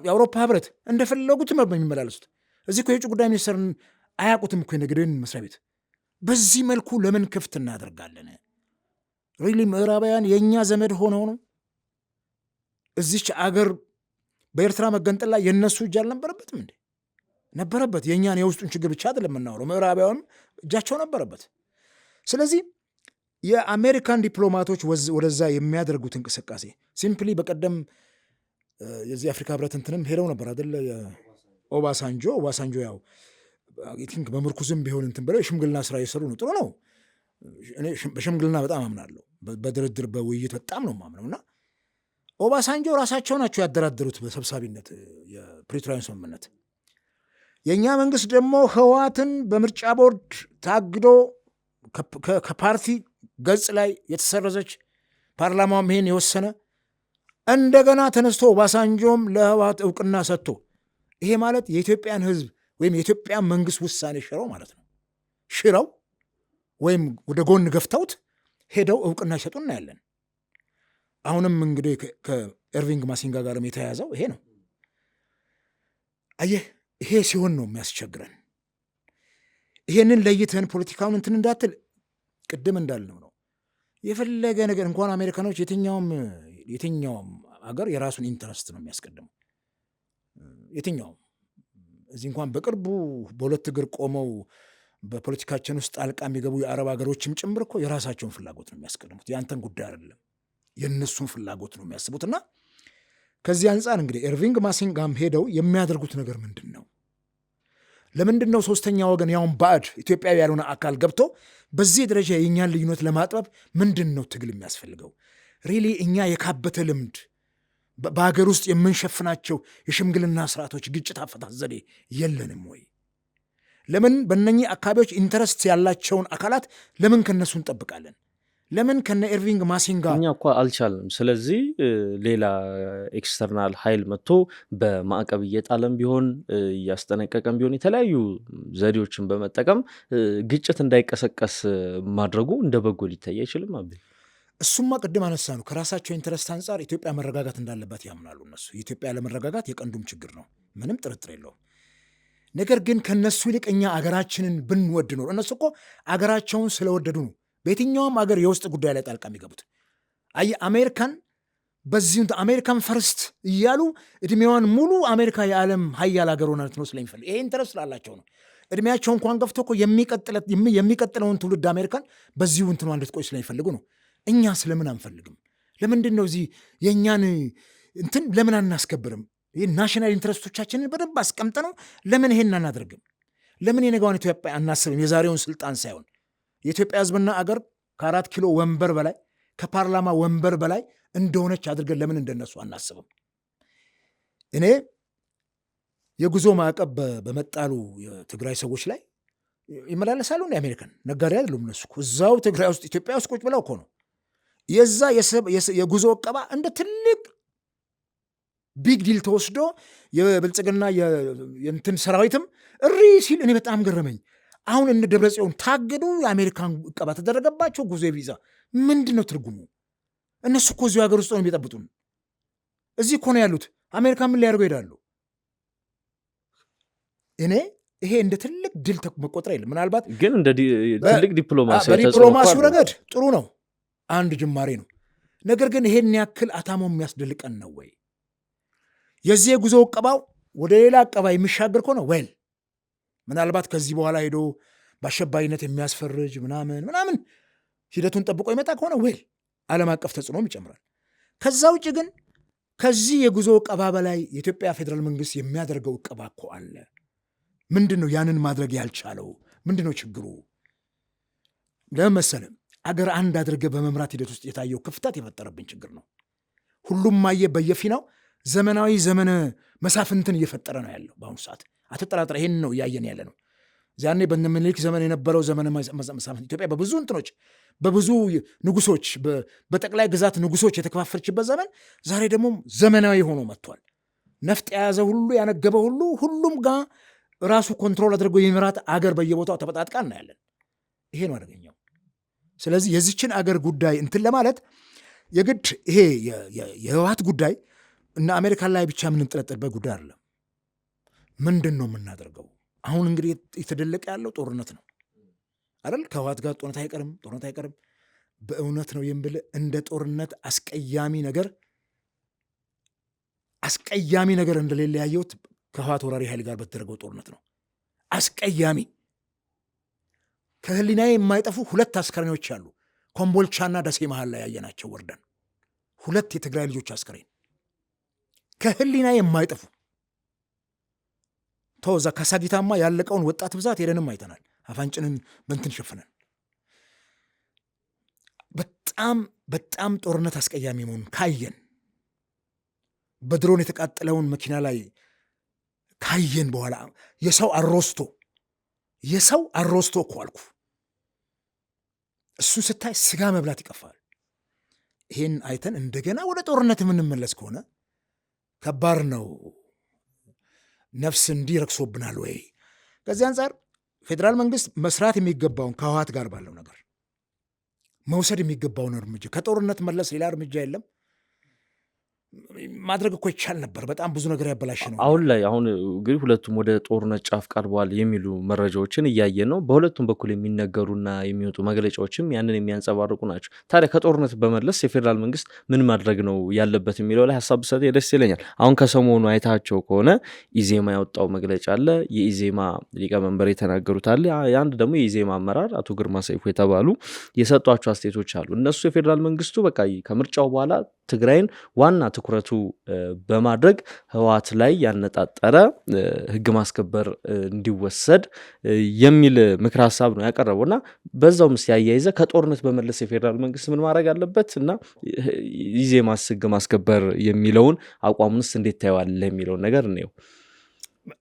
የአውሮፓ ህብረት እንደፈለጉት የሚመላለሱት። እዚህ እኮ የውጭ ጉዳይ ሚኒስትርን አያውቁትም እኮ የንግድን መስሪያ ቤት። በዚህ መልኩ ለምን ክፍት እናደርጋለን? ሪሊ ምዕራባውያን የእኛ ዘመድ ሆነው ነው እዚች አገር በኤርትራ መገንጠል ላይ የእነሱ እጅ አልነበረበትም እንዴ? ነበረበት። የእኛን የውስጡን ችግር ብቻ አይደለም የምናወራው፣ ምዕራባውያንም እጃቸው ነበረበት። ስለዚህ የአሜሪካን ዲፕሎማቶች ወደዛ የሚያደርጉት እንቅስቃሴ ሲምፕሊ በቀደም የዚህ አፍሪካ ህብረት እንትንም ሄደው ነበር አይደለ? ኦባሳንጆ ያው ቲንክ በምርኩዝም ቢሆን እንትን ብለው የሽምግልና ስራ እየሰሩ ነው። ጥሩ ነው። እኔ በሽምግልና በጣም አምናለሁ። በድርድር በውይይት በጣም ነው የማምነው። እና ኦባሳንጆ ራሳቸው ናቸው ያደራደሩት በሰብሳቢነት የፕሪቶሪያን ስምምነት። የእኛ መንግስት ደግሞ ህወሓትን በምርጫ ቦርድ ታግዶ ከፓርቲ ገጽ ላይ የተሰረዘች ፓርላማውም ይሄን የወሰነ እንደገና ተነስቶ ኦባሳንጆም ለህወሓት እውቅና ሰጥቶ፣ ይሄ ማለት የኢትዮጵያን ህዝብ ወይም የኢትዮጵያ መንግስት ውሳኔ ሽረው ማለት ነው። ሽረው ወይም ወደ ጎን ገፍተውት ሄደው እውቅና ይሰጡ እናያለን። አሁንም እንግዲህ ከኤርቪንግ ማሲንጋ ጋርም የተያያዘው ይሄ ነው። አየህ፣ ይሄ ሲሆን ነው የሚያስቸግረን። ይሄንን ለይተን ፖለቲካውን እንትን እንዳትል ቅድም እንዳልነው ነው። የፈለገ ነገር እንኳን አሜሪካኖች የትኛውም አገር የራሱን ኢንተረስት ነው የሚያስቀድመው። የትኛውም እዚህ እንኳን በቅርቡ በሁለት እግር ቆመው በፖለቲካችን ውስጥ ጣልቃ የሚገቡ የአረብ ሀገሮችም ጭምር እኮ የራሳቸውን ፍላጎት ነው የሚያስቀድሙት። የአንተን ጉዳይ አይደለም፣ የእነሱን ፍላጎት ነው የሚያስቡትና ከዚህ አንጻር እንግዲህ ኤርቪንግ ማሲንጋም ሄደው የሚያደርጉት ነገር ምንድን ነው? ለምንድን ነው ሶስተኛ ወገን ያውን ባዕድ ኢትዮጵያዊ ያልሆነ አካል ገብቶ በዚህ ደረጃ የእኛን ልዩነት ለማጥበብ ምንድን ነው ትግል የሚያስፈልገው? ሪሊ እኛ የካበተ ልምድ በሀገር ውስጥ የምንሸፍናቸው የሽምግልና ስርዓቶች፣ ግጭት አፈታት ዘዴ የለንም ወይ? ለምን በእነኚህ አካባቢዎች ኢንተረስት ያላቸውን አካላት ለምን ከነሱ እንጠብቃለን? ለምን ከነ ኤርቪንግ ማሲንጋ እኛ እኮ አልቻልንም። ስለዚህ ሌላ ኤክስተርናል ኃይል መጥቶ በማዕቀብ እየጣለም ቢሆን እያስጠነቀቀም ቢሆን የተለያዩ ዘዴዎችን በመጠቀም ግጭት እንዳይቀሰቀስ ማድረጉ እንደ በጎ ሊታይ አይችልም? አቤ እሱማ ቅድም አነሳ ነው። ከራሳቸው ኢንተረስት አንጻር ኢትዮጵያ መረጋጋት እንዳለባት ያምናሉ እነሱ። የኢትዮጵያ ለመረጋጋት የቀንዱም ችግር ነው፣ ምንም ጥርጥር የለውም። ነገር ግን ከነሱ ይልቅ እኛ አገራችንን ብንወድ ኖር፣ እነሱ እኮ አገራቸውን ስለወደዱ ነው በየትኛውም አገር የውስጥ ጉዳይ ላይ ጣልቃ የሚገቡት። አሜሪካን በዚህ አሜሪካን ፈርስት እያሉ እድሜዋን ሙሉ አሜሪካ የዓለም ሀያል ሀገር ሆና ልትኖር ስለሚፈልግ ይሄ ኢንተረስት ስላላቸው ነው። እድሜያቸው እንኳን ገፍቶ እኮ የሚቀጥለውን ትውልድ አሜሪካን በዚሁ እንትኗ እንድትቆይ ስለሚፈልጉ ነው። እኛ ስለምን አንፈልግም? ለምንድን ነው እዚህ የእኛን እንትን ለምን አናስከብርም? ይህ ናሽናል ኢንትረስቶቻችንን በደንብ አስቀምጠ ነው ለምን ይሄን አናደርግም? ለምን የነገዋን ኢትዮጵያ አናስብም? የዛሬውን ስልጣን ሳይሆን የኢትዮጵያ ሕዝብና አገር ከ4 ኪሎ ወንበር በላይ ከፓርላማ ወንበር በላይ እንደሆነች አድርገን ለምን እንደነሱ አናስብም? እኔ የጉዞ ማዕቀብ በመጣሉ የትግራይ ሰዎች ላይ ይመላለሳሉ እንደ አሜሪካን ነጋዴ አይደሉም እነሱ። እዛው ትግራይ ውስጥ ኢትዮጵያ ውስጥ ቁጭ ብለው እኮ ነው የዛ የጉዞ እቀባ እንደ ትልቅ ቢግ ዲል ተወስዶ የብልጽግና የእንትን ሰራዊትም እሪ ሲል እኔ በጣም ገረመኝ። አሁን እነ ደብረጽዮን ታገዱ፣ የአሜሪካን እቀባ ተደረገባቸው፣ ጉዞ ቪዛ። ምንድን ነው ትርጉሙ? እነሱ እኮ እዚሁ ሀገር ውስጥ ነው የሚጠብጡን። እዚህ እኮ ነው ያሉት። አሜሪካ ምን ሊያደርጉ ይሄዳሉ? እኔ ይሄ እንደ ትልቅ ድል መቆጠር የለም። ምናልባት ግን እንደ ትልቅ በዲፕሎማሲው ረገድ ጥሩ ነው፣ አንድ ጅማሬ ነው። ነገር ግን ይሄን ያክል አታሞ የሚያስደልቀን ነው ወይ? የዚህ የጉዞ እቀባው ወደ ሌላ እቀባ የሚሻገር ከሆነ ወይል ምናልባት ከዚህ በኋላ ሄዶ በአሸባሪነት የሚያስፈርጅ ምናምን ሂደቱን ጠብቆ ይመጣ ከሆነ ወይል ዓለም አቀፍ ተጽዕኖም ይጨምራል። ከዛ ውጭ ግን ከዚህ የጉዞ እቀባ በላይ የኢትዮጵያ ፌዴራል መንግስት የሚያደርገው እቀባ እኮ አለ። ምንድን ነው ያንን ማድረግ ያልቻለው? ምንድን ነው ችግሩ? ለመሰለም አገር አንድ አድርገ በመምራት ሂደት ውስጥ የታየው ክፍተት የፈጠረብን ችግር ነው። ሁሉም ማየ በየፊናው ዘመናዊ ዘመነ መሳፍንትን እየፈጠረ ነው ያለው በአሁኑ ሰዓት። አትጠራጥረ፣ ይሄን ነው እያየን ያለ ነው። ዛኔ በምኒልክ ዘመን የነበረው ዘመነ መሳፍንት ኢትዮጵያ በብዙ እንትኖች በብዙ ንጉሶች በጠቅላይ ግዛት ንጉሶች የተከፋፈለችበት ዘመን ዛሬ ደግሞ ዘመናዊ ሆኖ መጥቷል። ነፍጥ የያዘ ሁሉ ያነገበ ሁሉም ጋር ራሱ ኮንትሮል አድርጎ የሚመራት አገር በየቦታው ተበጣጥቃ እናያለን። ይሄ ነው አደገኛው። ስለዚህ የዚችን አገር ጉዳይ እንትን ለማለት የግድ ይሄ የህወሓት ጉዳይ እና አሜሪካን ላይ ብቻ የምንጠለጠልበት ጉዳይ አይደለም። ምንድን ነው የምናደርገው? አሁን እንግዲህ የተደለቀ ያለው ጦርነት ነው አይደል? ከህወሓት ጋር ጦርነት አይቀርም። በእውነት ነው የምልህ እንደ ጦርነት አስቀያሚ ነገር እንደሌለ ያየሁት ከህወሓት ወራሪ ኃይል ጋር በተደረገው ጦርነት ነው። አስቀያሚ ከህሊናዬ የማይጠፉ 2 አስከሬኖች አሉ። ኮምቦልቻና ደሴ መሃል ላይ ያየናቸው ወርደን 2 የትግራይ ልጆች አስከሬን ከህሊናዬ የማይጠፉ ተወዛ ካሳጊታማ ያለቀውን ወጣት ብዛት ሄደንም አይተናል። አፋንጭንን በንትን ሸፍነን በጣም ጦርነት አስቀያሚ መሆኑን ካየን በድሮን የተቃጠለውን መኪና ላይ ካየን በኋላ የሰው አሮስቶ እኮ አልኩ። እሱን ስታይ ስጋ መብላት ይቀፋል። ይሄን አይተን እንደገና ወደ ጦርነት የምንመለስ ከሆነ ከባድ ነው። ነፍስ እንዲረክሶብናል ወይ? ከዚህ አንጻር ፌዴራል መንግስት መስራት የሚገባውን ከህወሓት ጋር ባለው ነገር መውሰድ የሚገባውን እርምጃ ከጦርነት መለስ ሌላ እርምጃ የለም። ማድረግ እኮ ይቻል ነበር። በጣም ብዙ ነገር ያበላሽ ነው። አሁን እንግዲህ ሁለቱም ወደ ጦርነት ጫፍ ቀርበዋል የሚሉ መረጃዎችን እያየን ነው። በሁለቱም በኩል የሚነገሩና የሚወጡ መግለጫዎችም ያንን የሚያንጸባርቁ ናቸው። ታዲያ ከጦርነት በመለስ የፌዴራል መንግስት ምን ማድረግ ነው ያለበት የሚለው ላይ ሀሳብ ብሰጥ ደስ ይለኛል። አሁን ከሰሞኑ አይታቸው ከሆነ ኢዜማ ያወጣው መግለጫ አለ፣ የኢዜማ ሊቀመንበር የተናገሩት አለ፣ አንድ ደግሞ የኢዜማ አመራር አቶ ግርማ ሰይፉ የተባሉ የሰጧቸው አስተያየቶች አሉ። እነሱ የፌዴራል መንግስቱ በቃ ከምርጫው በኋላ ትግራይን ዋና ትኩረቱ በማድረግ ህወሓት ላይ ያነጣጠረ ህግ ማስከበር እንዲወሰድ የሚል ምክር ሀሳብ ነው ያቀረበው እና በዛው ምስ ያያይዘ ከጦርነት በመለስ የፌዴራል መንግስት ምን ማድረግ አለበት እና ኢዜማስ ህግ ማስከበር የሚለውን አቋሙንስ እንዴት ታየዋለህ የሚለውን ነገር ነው።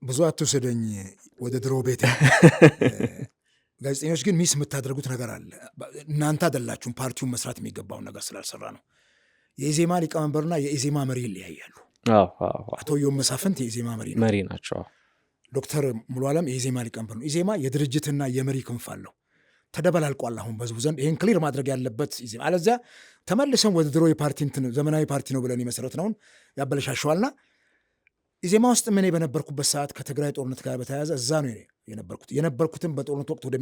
ብዙ አትውሰደኝ ወደ ድሮ ቤት። ጋዜጠኞች ግን ሚስ የምታደርጉት ነገር አለ። እናንተ አይደላችሁም ፓርቲውን መስራት የሚገባውን ነገር ስላልሰራ ነው። የኢዜማ ሊቀመንበርና የኢዜማ መሪ ይለያያሉ። አቶ ዮም መሳፍንት የኢዜማ መሪ ናቸው። ዶክተር ሙሉ ዓለም የኢዜማ ሊቀመንበር ነው። ኢዜማ የድርጅትና የመሪ ክንፍ አለው። ተደበላልቋል አሁን በህዝቡ ዘንድ። ይህን ክሊር ማድረግ ያለበት ኢዜማ፣ አለዚያ ተመልሰን ወደ ድሮ የፓርቲ ዘመናዊ ፓርቲ ነው ብለን የመሰረት ነውን ያበለሻሸዋልና ኢዜማ ውስጥ እኔ በነበርኩበት ሰዓት ከትግራይ ጦርነት ጋር በተያያዘ እዛ ነው የነበርኩትም በጦርነት ወቅት ወደ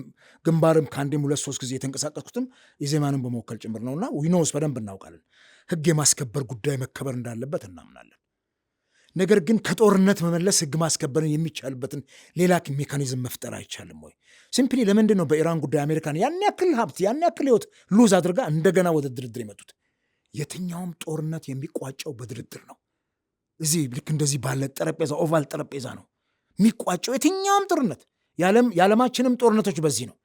ግንባርም ከአንዴም 2-3 ጊዜ የተንቀሳቀስኩትም ኢዜማንም በመወከል ጭምር ነውና ዊኖስ በደንብ እናውቃለን። ህግ የማስከበር ጉዳይ መከበር እንዳለበት እናምናለን። ነገር ግን ከጦርነት መመለስ ህግ ማስከበርን የሚቻልበትን ሌላ ሜካኒዝም መፍጠር አይቻልም ወይ? ሲምፕሊ ለምንድን ነው በኢራን ጉዳይ አሜሪካን ያን ያክል ሀብት ያን ያክል ህይወት ሉዝ አድርጋ እንደገና ወደ ድርድር የመጡት? የትኛውም ጦርነት የሚቋጨው በድርድር ነው። እዚህ ልክ እንደዚህ ባለ ጠረጴዛ ኦቫል ጠረጴዛ ነው የሚቋጨው የትኛውም ጦርነት። የዓለማችንም ጦርነቶች በዚህ ነው።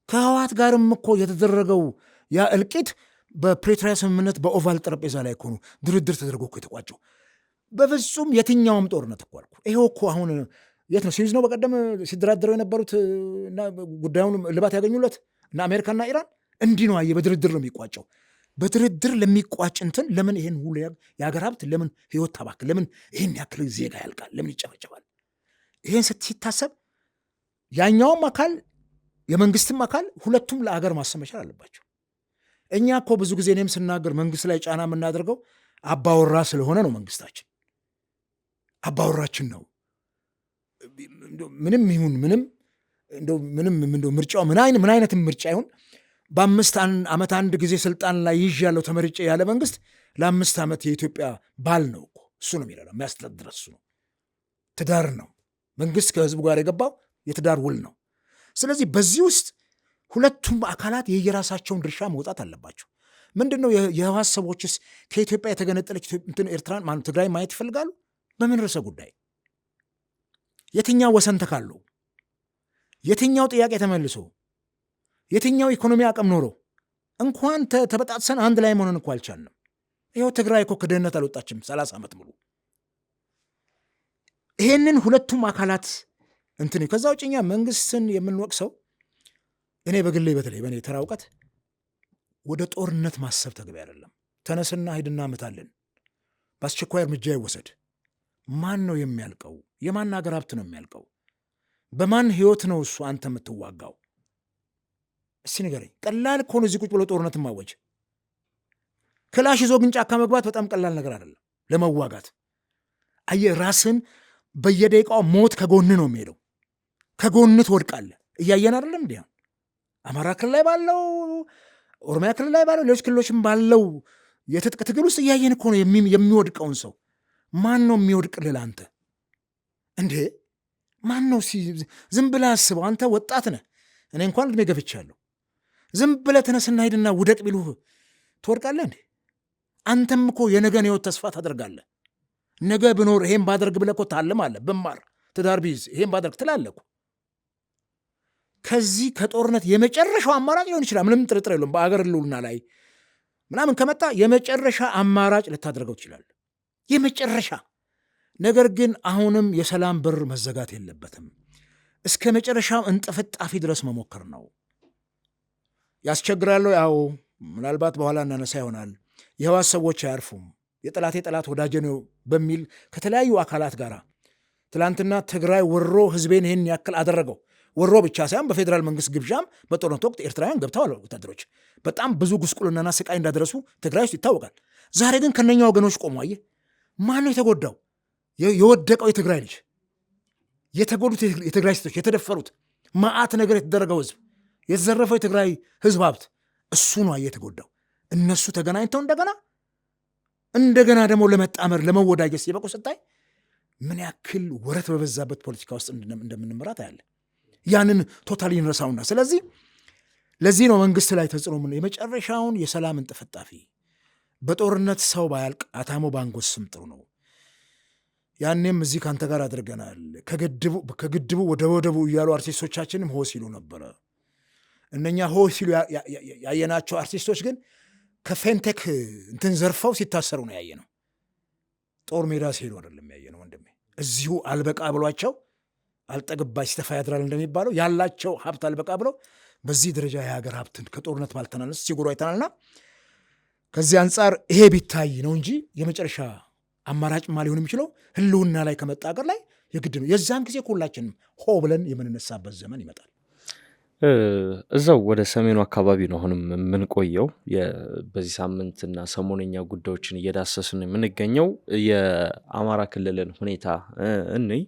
ከህወሓት ጋርም እኮ የተደረገው ያ እልቂት በፕሪቶሪያ ስምምነት በኦቫል ጠረጴዛ ላይ እኮ ነው ድርድር ተደርጎ እኮ የተቋጨው። በፍጹም የትኛውም ጦርነት እኮ አልኩ። ይሄው እኮ አሁን የት ነው ስዊዝ ነው በቀደም ሲደራደረው የነበሩት እና ጉዳዩን ልባት ያገኙለት እና አሜሪካና ኢራን እንዲህ ነው። አየህ በድርድር ነው የሚቋጨው። በድርድር ለሚቋጭ እንትን ለምን ይሄን ሁሉ የሀገር ሀብት ለምን ህይወት ታባክ ለምን ይሄን ያክል ዜጋ ያልቃል? ለምን ይጨፈጨባል? ይሄን ሲታሰብ ያኛውም አካል የመንግስትም አካል ሁለቱም ለአገር ማሰብ መቻል አለባቸው። እኛ እኮ ብዙ ጊዜ እኔም ስናገር መንግስት ላይ ጫና የምናደርገው አባወራ ስለሆነ ነው። መንግስታችን አባወራችን ነው። ምንም ይሁን ምንም ምርጫው ምን አይነትም ምርጫ ይሁን በ5 ዓመት አንድ ጊዜ ስልጣን ላይ ይዣለሁ ተመርጬ ያለ መንግስት ለ5 ዓመት የኢትዮጵያ ባል ነው እኮ እሱ ነው የሚለው የሚያስተዳድር እሱ ነው። ትዳር ነው መንግስት ከህዝቡ ጋር የገባው የትዳር ውል ነው። ስለዚህ በዚህ ውስጥ ሁለቱም አካላት የየራሳቸውን ድርሻ መውጣት አለባቸው። ምንድን ነው የህወሓት ሰዎችስ ከኢትዮጵያ የተገነጠለች ኤርትራን ትግራይ ማየት ይፈልጋሉ? በምን ርዕሰ ጉዳይ? የትኛው ወሰን ተካለው? የትኛው ጥያቄ ተመልሶ? የትኛው ኢኮኖሚ አቅም ኖሮ? እንኳን ተበጣጥሰን አንድ ላይ መሆንን እኮ አልቻልንም። ይኸው ትግራይ እኮ ከድህነት አልወጣችም 30 ዓመት ሙሉ። ይሄንን ሁለቱም አካላት ከዛ ውጭኛ መንግስትን የምንወቅሰው እኔ በግሌ በተለይ በእኔ ተራ እውቀት ወደ ጦርነት ማሰብ ተገቢ አይደለም። ተነስና ሂድና ምታለን፣ በአስቸኳይ እርምጃ ይወሰድ። ማን ነው የሚያልቀው? የማን ሀገር ሀብት ነው የሚያልቀው? በማን ህይወት ነው እሱ አንተ የምትዋጋው? እስቲ ንገረኝ። ቀላል እኮ ነው እዚህ ቁጭ ብሎ ጦርነት ማወጅ። ክላሽ ይዞ ግን ጫካ መግባት በጣም ቀላል ነገር አይደለም ለመዋጋት። አየህ ራስን በየደቂቃው ሞት ከጎን ነው የሚሄደው። ከጎን ትወድቃለህ። እያየን አይደለም እንዲህ አማራ ክልል ላይ ባለው፣ ኦሮሚያ ክልል ላይ ባለው፣ ሌሎች ክልሎችም ባለው የትጥቅ ትግል ውስጥ እያየን እኮ ነው የሚወድቀውን ሰው። ማን ነው የሚወድቅልህ አንተ እንዴ? ማን ነው? ዝም ብለህ አስበው። አንተ ወጣት ነህ፣ እኔ እንኳን እድሜ ገፍቻለሁ። ዝም ብለህ ተነስና ሂድና ውደቅ ቢሉህ ትወድቃለህ እንዴ? አንተም እኮ የነገን ህይወት ተስፋ ታደርጋለህ። ነገ ብኖር ይሄን ባደርግ ብለህ እኮ ታልማለህ። ብማር፣ ትዳር ቢይዝ ይሄን ባደርግ ትላለህ እኮ። ከዚህ ከጦርነት የመጨረሻው አማራጭ ሊሆን ይችላል፣ ምንም ጥርጥር የለውም። በአገር ህልውና ላይ ምናምን ከመጣ የመጨረሻ አማራጭ ልታደርገው ትችላለህ፣ የመጨረሻ ነገር። ግን አሁንም የሰላም በር መዘጋት የለበትም። እስከ መጨረሻው እንጥፍጣፊ ድረስ መሞከር ነው። ያስቸግራለሁ። ያው ምናልባት በኋላ እናነሳ ይሆናል። የህወሓት ሰዎች አያርፉም። የጠላቴ ጠላት ወዳጄ ነው በሚል ከተለያዩ አካላት ጋር ትላንትና ትግራይ ወሮ ህዝቤን ይህን ያክል አደረገው። ወሮ ብቻ ሳይሆን በፌዴራል መንግስት ግብዣም በጦርነት ወቅት ኤርትራውያን ገብተዋል። ወታደሮች በጣም ብዙ ጉስቁልናና ስቃይ እንዳደረሱ ትግራይ ውስጥ ይታወቃል። ዛሬ ግን ከነኛ ወገኖች ቆሙ። አየህ ማን ነው የተጎዳው? የወደቀው የትግራይ ልጅ፣ የተጎዱት የትግራይ ሴቶች፣ የተደፈሩት መዓት ነገር የተደረገው ህዝብ፣ የተዘረፈው የትግራይ ህዝብ ሀብት፣ እሱ ነው የተጎዳው። እነሱ ተገናኝተው እንደገና ደግሞ ለመጣመር ለመወዳጀት ሲበቁ ስታይ ምን ያክል ወረት በበዛበት ፖለቲካ ውስጥ እንደምንመራ ታያለህ። ያንን ቶታሊ እንረሳውና ስለዚህ ለዚህ ነው መንግስት ላይ ተጽዕኖ ምን የመጨረሻውን የሰላም እንጥፍጣፊ በጦርነት ሰው ባያልቅ አታሞ ባንጎስም ጥሩ ነው። ያኔም እዚህ ከአንተ ጋር አድርገናል። ከግድቡ ወደ ወደቡ እያሉ አርቲስቶቻችንም ሆ ሲሉ ነበረ። እነኛ ሆ ሲሉ ያየናቸው አርቲስቶች ግን ከፌንቴክ እንትን ዘርፈው ሲታሰሩ ነው ያየ ነው። ጦር ሜዳ ሲሄዱ አይደለም ያየ ነው ወንድሜ። እዚሁ አልበቃ ብሏቸው አልጠግባይ ሲተፋ ያድራል እንደሚባለው ያላቸው ሀብት አልበቃ ብለው በዚህ ደረጃ የሀገር ሀብትን ከጦርነት ባልተናነስ ሲጎሩ አይተናልና ከዚህ አንጻር ይሄ ቢታይ ነው እንጂ የመጨረሻ አማራጭማ ሊሆን የሚችለው ህልውና ላይ ከመጣ ሀገር ላይ የግድ ነው። የዛን ጊዜ ሁላችንም ሆ ብለን የምንነሳበት ዘመን ይመጣል። እዛው ወደ ሰሜኑ አካባቢ ነው አሁንም የምንቆየው። በዚህ ሳምንትና ሰሞነኛ ጉዳዮችን እየዳሰስን የምንገኘው የአማራ ክልልን ሁኔታ እንይ።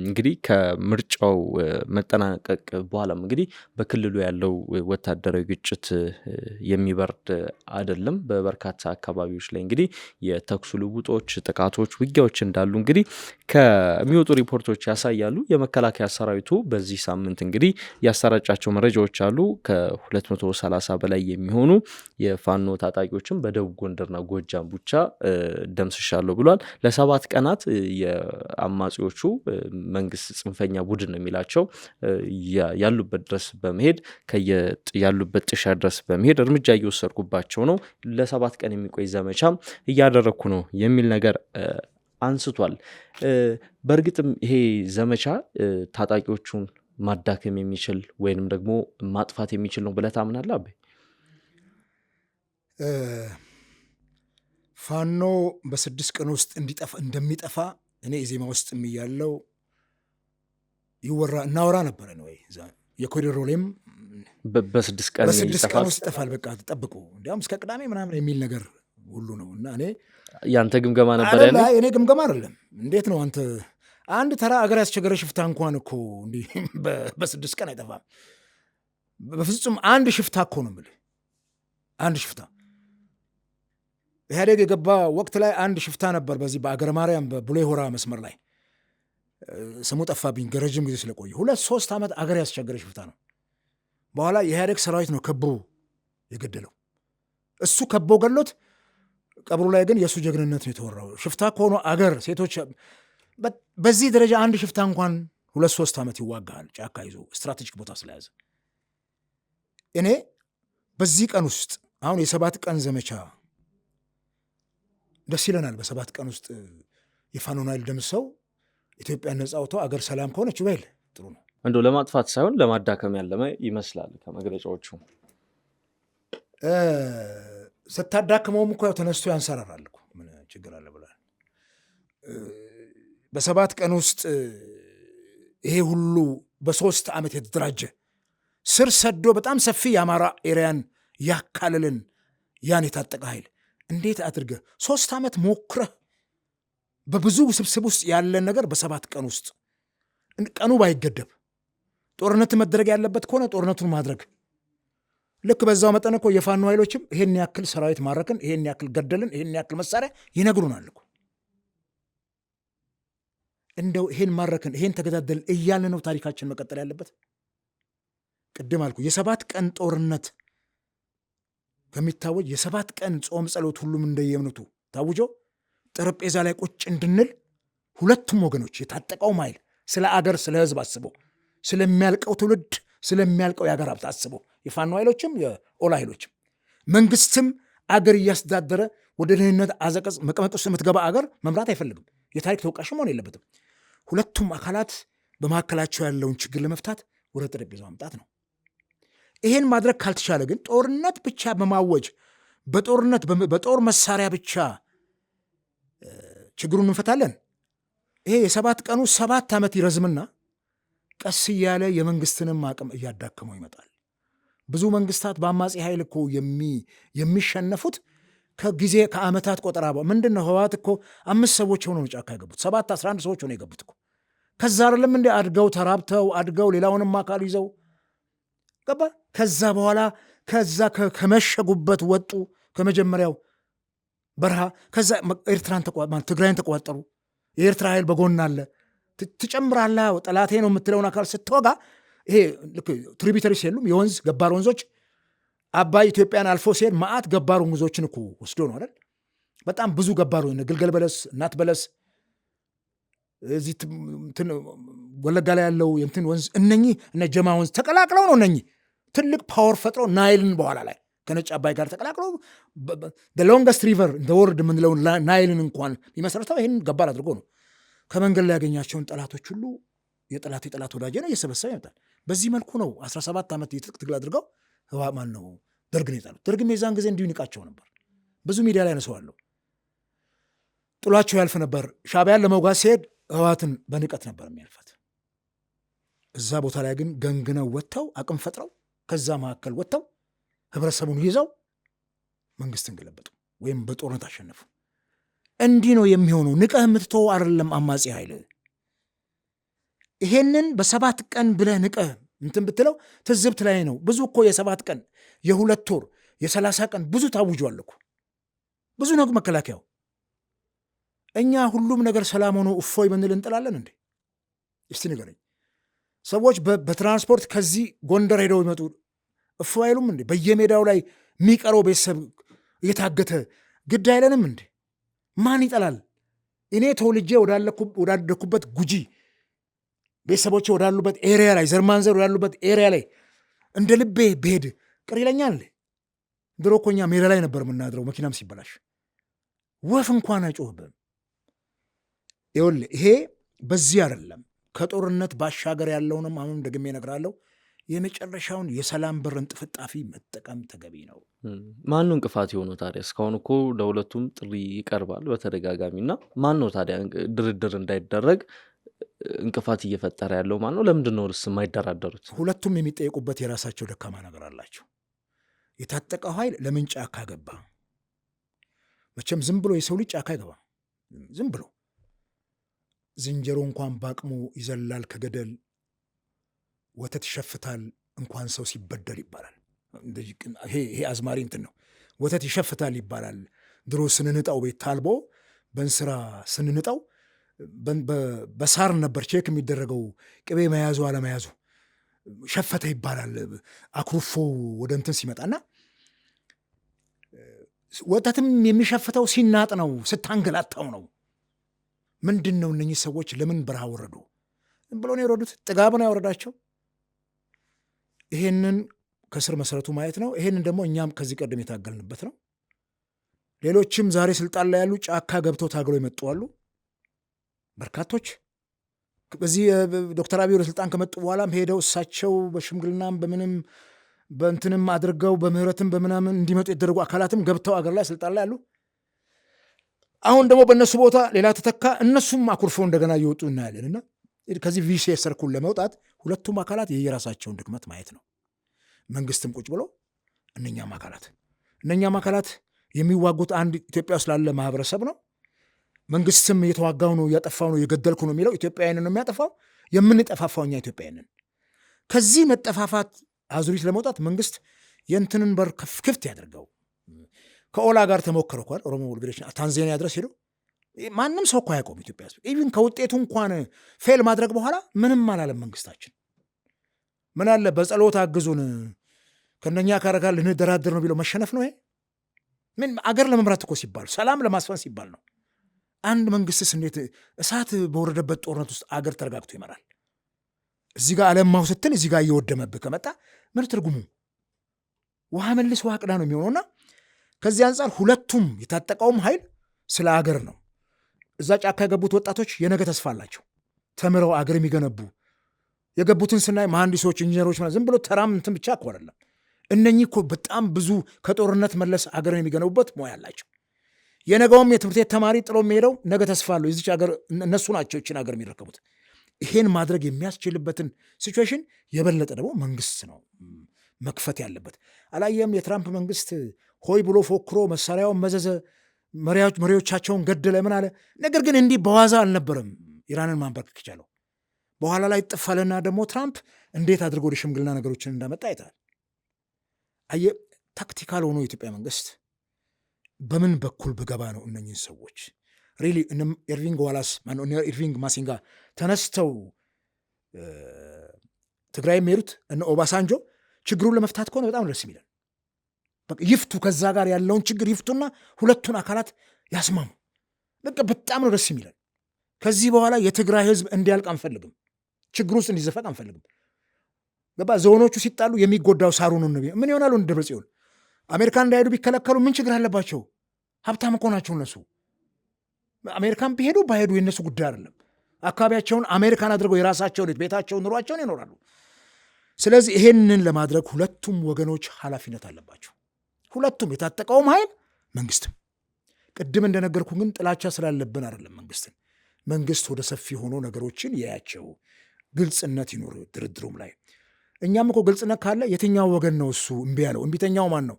እንግዲህ ከምርጫው መጠናቀቅ በኋላም እንግዲህ በክልሉ ያለው ወታደራዊ ግጭት የሚበርድ አይደለም። በበርካታ አካባቢዎች ላይ እንግዲህ የተኩስ ልውጦች፣ ጥቃቶች፣ ውጊያዎች እንዳሉ እንግዲህ ከሚወጡ ሪፖርቶች ያሳያሉ። የመከላከያ ሰራዊቱ በዚህ ሳምንት እንግዲህ ያሰራጫቸው መረጃዎች አሉ። ከ230 በላይ የሚሆኑ የፋኖ ታጣቂዎችን በደቡብ ጎንደርና ጎጃም ብቻ ደምስሻለሁ ብሏል። ለ7 ቀናት የአማጺዎቹ መንግስት ጽንፈኛ ቡድን የሚላቸው ያሉበት ድረስ በመሄድ ያሉበት ጥሻ ድረስ በመሄድ እርምጃ እየወሰድኩባቸው ነው፣ ለ7 ቀን የሚቆይ ዘመቻም እያደረግኩ ነው የሚል ነገር አንስቷል። በእርግጥም ይሄ ዘመቻ ታጣቂዎቹን ማዳከም የሚችል ወይንም ደግሞ ማጥፋት የሚችል ነው ብለህ ታምናለህ አቤ? ፋኖ በ6 ቀን ውስጥ እንደሚጠፋ እኔ ኢዜማ ውስጥ እያለው እናወራ ነበረ ነው ወይ የኮሪደር ሮሌም በ6 ቀን ውስጥ ይጠፋል፣ በቃ ጠብቁ፣ እንዲያውም እስከ ቅዳሜ ምናምን የሚል ነገር ሁሉ ነው። እና እኔ ያንተ ግምገማ ነበር? እኔ ግምገማ አይደለም። እንዴት ነው አንተ አንድ ተራ አገር ያስቸገረ ሽፍታ እንኳን እኮ እንዲህ በ6 ቀን አይጠፋም በፍጹም። አንድ ሽፍታ እኮ ነው የምልህ፣ አንድ ሽፍታ ኢህአዴግ የገባ ወቅት ላይ አንድ ሽፍታ ነበር በዚህ በአገረ ማርያም በቡሌ ሆራ መስመር ላይ ስሙ ጠፋብኝ፣ ረጅም ጊዜ ስለቆየ 2-3 ዓመት አገር ያስቸገረ ሽፍታ ነው። በኋላ የኢህአዴግ ሰራዊት ነው ከቦ የገደለው። እሱ ከቦ ገሎት፣ ቀብሩ ላይ ግን የእሱ ጀግንነት ነው የተወራው። ሽፍታ ከሆኑ አገር ሴቶች በዚህ ደረጃ አንድ ሽፍታ እንኳን 2-3 ዓመት ይዋጋል ጫካ ይዞ ስትራቴጂክ ቦታ ስለያዘ። እኔ በዚህ ቀን ውስጥ አሁን የ7 ቀን ዘመቻ ደስ ይለናል። በ7 ቀን ውስጥ የፋኖን ኃይል ደምሰው ኢትዮጵያ ነጻ አውጥቶ አገር ሰላም ከሆነች በል ጥሩ ነው። እንደው ለማጥፋት ሳይሆን ለማዳከም ያለመ ይመስላል ከመግለጫዎቹ። ስታዳክመውም እኮ ያው ተነስቶ ያንሰራራል እኮ ምን ችግር አለ ብላል። በ7 ቀን ውስጥ ይሄ ሁሉ በ3 ዓመት የተደራጀ ስር ሰዶ በጣም ሰፊ የአማራ ኤሪያን ያካልልን ያን የታጠቀ ኃይል እንዴት አድርገህ 3 ዓመት ሞክረህ በብዙ ውስብስብ ውስጥ ያለን ነገር በ7 ቀን ውስጥ ቀኑ ባይገደብ ጦርነት መደረግ ያለበት ከሆነ ጦርነቱን ማድረግ ልክ በዛው መጠን እኮ የፋኖ ኃይሎችም ይሄን ያክል ሰራዊት ማረክን፣ ይሄን ያክል ገደልን፣ ይሄን ያክል መሳሪያ ይነግሩናል እኮ። እንደው ይሄን ማረክን፣ ይሄን ተገዳደልን እያለ ነው ታሪካችን መቀጠል ያለበት። ቅድም አልኩ የ7 ቀን ጦርነት ከሚታወጅ የ7 ቀን ጾም ጸሎት ሁሉም እንደየእምነቱ ታውጆ ጠረጴዛ ላይ ቁጭ እንድንል ሁለቱም ወገኖች የታጠቀውም ኃይል ስለ አገር ስለ ሕዝብ አስበው ስለሚያልቀው ትውልድ ስለሚያልቀው የአገር ሀብት አስበው የፋኖ ኃይሎችም የኦላ ኃይሎችም መንግስትም አገር እያስተዳደረ ወደ ድህነት አዘቀዝ መቀመቅ ውስጥ የምትገባ አገር መምራት አይፈልግም። የታሪክ ተወቃሽ መሆን የለበትም። ሁለቱም አካላት በመካከላቸው ያለውን ችግር ለመፍታት ወደ ጠረጴዛ ማምጣት ነው። ይሄን ማድረግ ካልተቻለ ግን ጦርነት ብቻ በማወጅ በጦርነት በጦር መሳሪያ ብቻ ችግሩን እንፈታለን። ይሄ የ7 ቀኑ 7 ዓመት ይረዝምና ቀስ እያለ የመንግስትንም አቅም እያዳከመው ይመጣል። ብዙ መንግስታት በአማጺ ኃይል እኮ የሚሸነፉት ከጊዜ ከዓመታት ቆጠራ ምንድን ነው ህወሓት እኮ 5 ሰዎች ሆነው ጫካ የገቡት 7 11 ሰዎች ሆነው የገቡት እኮ ከዛ አይደለም እንደ አድገው ተራብተው አድገው ሌላውንም አካል ይዘው ገባ። ከዛ በኋላ ከዛ ከመሸጉበት ወጡ ከመጀመሪያው በረሃ። ከዛ ኤርትራን ትግራይን ተቋጠሩ። የኤርትራ ኃይል በጎን አለ። ትጨምራለህ ጠላቴ ነው የምትለውን አካል ስትወጋ ይሄ ልክ ትሪቢተሪስ የሉም የወንዝ ገባር ወንዞች አባይ ኢትዮጵያን አልፎ ሲሄድ ማአት ገባር ወንዞችን እኮ ወስዶ ነው አይደል? በጣም ብዙ ገባር ግልገል በለስ እናት በለስ እዚህ ወለጋ ላይ ያለው የእንትን ወንዝ እነኚህ እነ ጀማ ወንዝ ተቀላቅለው ነው እነኚህ ትልቅ ፓወር ፈጥሮ ናይልን በኋላ ላይ ከነጭ አባይ ጋር ተቀላቅለው ሎንገስት ሪቨር እንደ ወርድ የምንለውን ናይልን እንኳን የሚመሰረተው ይህን ገባር አድርጎ ነው። ከመንገድ ላይ ያገኛቸውን ጠላቶች ሁሉ የጠላት ወዳጅ ነው እየሰበሰበ ይመጣል። በዚህ መልኩ ነው 17 ዓመት የትጥቅ ትግል አድርገው ማን ነው ደርግን የጣሉት። ደርግም የዛን ጊዜ እንዲሁ ይንቃቸው ነበር። ብዙ ሚዲያ ላይ ነሰዋለሁ። ጥሏቸው ያልፍ ነበር። ሻዕቢያን ለመውጋት ሲሄድ ህወሓትን በንቀት ነበር የሚያልፈት። እዛ ቦታ ላይ ግን ገንግነው ወጥተው አቅም ፈጥረው ከዛ መካከል ወጥተው ህብረተሰቡን ይዘው መንግስትን ገለበጡ ወይም በጦርነት አሸነፉ። እንዲህ ነው የሚሆነው። ንቀህ የምትተው አይደለም አማጺ ኃይል። ይሄንን በ7 ቀን ብለህ ንቀህ እንትን ብትለው ትዝብት ላይ ነው። ብዙ እኮ የ7 ቀን የ2 ወር የ30 ቀን ብዙ ታውጇል እኮ ብዙ ነው መከላከያው። እኛ ሁሉም ነገር ሰላም ሆኖ እፎይ ብንል እንጥላለን እንዴ? እስቲ ንገረኝ። ሰዎች በትራንስፖርት ከዚህ ጎንደር ሄደው ይመጡ እፎይ አይሉም እንዴ? በየሜዳው ላይ የሚቀረው ቤተሰብ እየታገተ ግድ አይለንም እንዴ? ማን ይጠላል? እኔ ተወልጄ ወዳደኩበት ጉጂ ቤተሰቦቼ ወዳሉበት ኤሪያ ላይ ዘርማንዘር ወዳሉበት ኤሪያ ላይ እንደ ልቤ ብሄድ ቅር ይለኛል። ድሮ እኮ እኛ ሜዳ ላይ ነበር የምናድረው። መኪናም ሲበላሽ ወፍ እንኳን አይጮህብም። ይኸውልህ ይሄ በዚህ አይደለም ከጦርነት ባሻገር ያለውንም አሁን ደግሜ እነግርሃለሁ፣ የመጨረሻውን የሰላም በር እንጥፍጣፊ መጠቀም ተገቢ ነው። ማን ነው እንቅፋት የሆነው ታዲያ? እስካሁን እኮ ለሁለቱም ጥሪ ይቀርባል በተደጋጋሚ እና ማን ነው ታዲያ ድርድር እንዳይደረግ እንቅፋት እየፈጠረ ያለው ማን ነው? ለምንድን ነው እርስ የማይደራደሩት? ሁለቱም የሚጠየቁበት የራሳቸው ደካማ ነገር አላቸው። የታጠቀው ኃይል ለምን ጫካ ገባ? መቼም ዝም ብሎ የሰው ልጅ ጫካ አይገባ። ዝም ብሎ ዝንጀሮ እንኳን በአቅሙ ይዘላል ከገደል፣ ወተት ይሸፍታል እንኳን ሰው ሲበደል ይባላል። ይሄ አዝማሪ እንትን ነው። ወተት ይሸፍታል ይባላል። ድሮ ስንንጣው ቤት ታልቦ በእንስራ ስንንጣው በሳር ነበር ቼክ የሚደረገው ቅቤ መያዙ አለመያዙ። ሸፈተ ይባላል አኩርፎ ወደ እንትን ሲመጣና ወተትም የሚሸፍተው ሲናጥ ነው፣ ስታንገላታው ነው። ምንድን ነው እነኚህ ሰዎች ለምን በረሃ ወረዱ ብሎ ነው የወረዱት? ጥጋብ ነው ያወረዳቸው። ይሄንን ከስር መሰረቱ ማየት ነው። ይሄንን ደግሞ እኛም ከዚህ ቀደም የታገልንበት ነው። ሌሎችም ዛሬ ስልጣን ላይ ያሉ ጫካ ገብተው ታግለው የመጡ አሉ በርካቶች። በዚህ ዶክተር አብይ ወደ ስልጣን ከመጡ በኋላም ሄደው እሳቸው በሽምግልናም በምንም በእንትንም አድርገው በምህረትም በምናምን እንዲመጡ የተደረጉ አካላትም ገብተው አገር ላይ ስልጣን ላይ አሉ። አሁን ደግሞ በእነሱ ቦታ ሌላ ተተካ። እነሱም አኩርፈው እንደገና እየወጡ እናያለን። እና ከዚህ ቪሲየስ ሰርኩል ለመውጣት ሁለቱም አካላት የየራሳቸውን ድክመት ማየት ነው። መንግስትም ቁጭ ብሎ እነኛም አካላት የሚዋጉት አንድ ኢትዮጵያ ውስጥ ላለ ማህበረሰብ ነው። መንግስትም እየተዋጋው ነው፣ እያጠፋው ነው፣ እየገደልኩ ነው የሚለው ኢትዮጵያውያንን ነው የሚያጠፋው። የምንጠፋፋው እኛ ኢትዮጵያውያንን። ከዚህ መጠፋፋት አዙሪት ለመውጣት መንግስት የእንትንን በር ክፍት ያደርገው። ከኦላ ጋር ተሞከረ እኮ ኦሮሞ ሊበሬሽን ታንዛኒያ ድረስ ሄዶ ማንም ሰው እኮ አያውቀውም ኢትዮጵያ ውስጥ። ኢቭን ከውጤቱ እንኳን ፌል ማድረግ በኋላ ምንም አላለም መንግስታችን። ምን አለ በጸሎት አግዙን ከእነኛ ካረጋል ልንደራደር ነው ቢለው መሸነፍ ነው ይሄ? ምን አገር ለመምራት እኮ ሲባል ሰላም ለማስፈን ሲባል ነው። አንድ መንግስትስ እንዴት እሳት በወረደበት ጦርነት ውስጥ አገር ተረጋግቶ ይመራል? እዚህ ጋር አለማው ስትል እዚህ ጋር እየወደመብህ ከመጣ ምን ትርጉሙ? ውሃ መልስ ውሃ ቅዳ ነው የሚሆነውና ከዚህ አንጻር ሁለቱም የታጠቀውም ኃይል ስለ አገር ነው። እዛ ጫካ የገቡት ወጣቶች የነገ ተስፋ አላቸው። ተምረው አገር የሚገነቡ የገቡትን ስናይ መሐንዲሶች፣ ኢንጂነሮች ዝም ብሎ ተራም እንትን ብቻ እኮ አይደለም። እነኚህ እኮ በጣም ብዙ ከጦርነት መለስ አገርን የሚገነቡበት ሙያ አላቸው። የነገውም የትምህርት ቤት ተማሪ ጥሎ የሚሄደው ነገ ተስፋ አለው። የዚች ሀገር እነሱ ናቸው ይችን ሀገር የሚረከቡት። ይሄን ማድረግ የሚያስችልበትን ሲቹዌሽን የበለጠ ደግሞ መንግስት ነው መክፈት ያለበት። አላየም? የትራምፕ መንግስት ሆይ ብሎ ፎክሮ መሳሪያውን መዘዘ፣ መሪዎቻቸውን ገደለ፣ ምን አለ። ነገር ግን እንዲህ በዋዛ አልነበረም ኢራንን ማንበርከክ የቻለው። በኋላ ላይ ጥፋልና ደግሞ ትራምፕ እንዴት አድርጎ ወደ ሽምግልና ነገሮችን እንዳመጣ አይታል። አየ ታክቲካል ሆኖ የኢትዮጵያ መንግስት በምን በኩል ብገባ ነው እነኝህን ሰዎች ሪሊ ኢርቪንግ ዋላስ ኢርቪንግ ማሲንጋ ተነስተው ትግራይ የሚሄዱት እነ ኦባሳንጆ ችግሩን ለመፍታት ከሆነ በጣም ደስ የሚለን ይፍቱ፣ ከዛ ጋር ያለውን ችግር ይፍቱና ሁለቱን አካላት ያስማሙ። በቃ በጣም ነው ደስ የሚለን። ከዚህ በኋላ የትግራይ ህዝብ እንዲያልቅ አንፈልግም፣ ችግር ውስጥ እንዲዘፈቅ አንፈልግም። ገባ? ዞኖቹ ሲጣሉ የሚጎዳው ሳሩ ነው። ምን ይሆናሉ? እንደ ደብረ ጽዮን አሜሪካን እንዳይሄዱ ቢከለከሉ ምን ችግር አለባቸው? ሀብታም እኮ ናቸው እነሱ። አሜሪካን ቢሄዱ ባይሄዱ የእነሱ ጉዳይ አይደለም። አካባቢያቸውን አሜሪካን አድርገው የራሳቸውን ቤታቸውን፣ ኑሯቸውን ይኖራሉ። ስለዚህ ይሄንን ለማድረግ ሁለቱም ወገኖች ኃላፊነት አለባቸው። ሁለቱም፣ የታጠቀውም ኃይል መንግስትም። ቅድም እንደነገርኩ ግን ጥላቻ ስላለብን አይደለም መንግስትን። መንግስት ወደ ሰፊ ሆኖ ነገሮችን ያያቸው፣ ግልጽነት ይኖር ድርድሩም ላይ። እኛም እኮ ግልጽነት ካለ የትኛው ወገን ነው እሱ እምቢ ያለው? እምቢተኛው ማን ነው?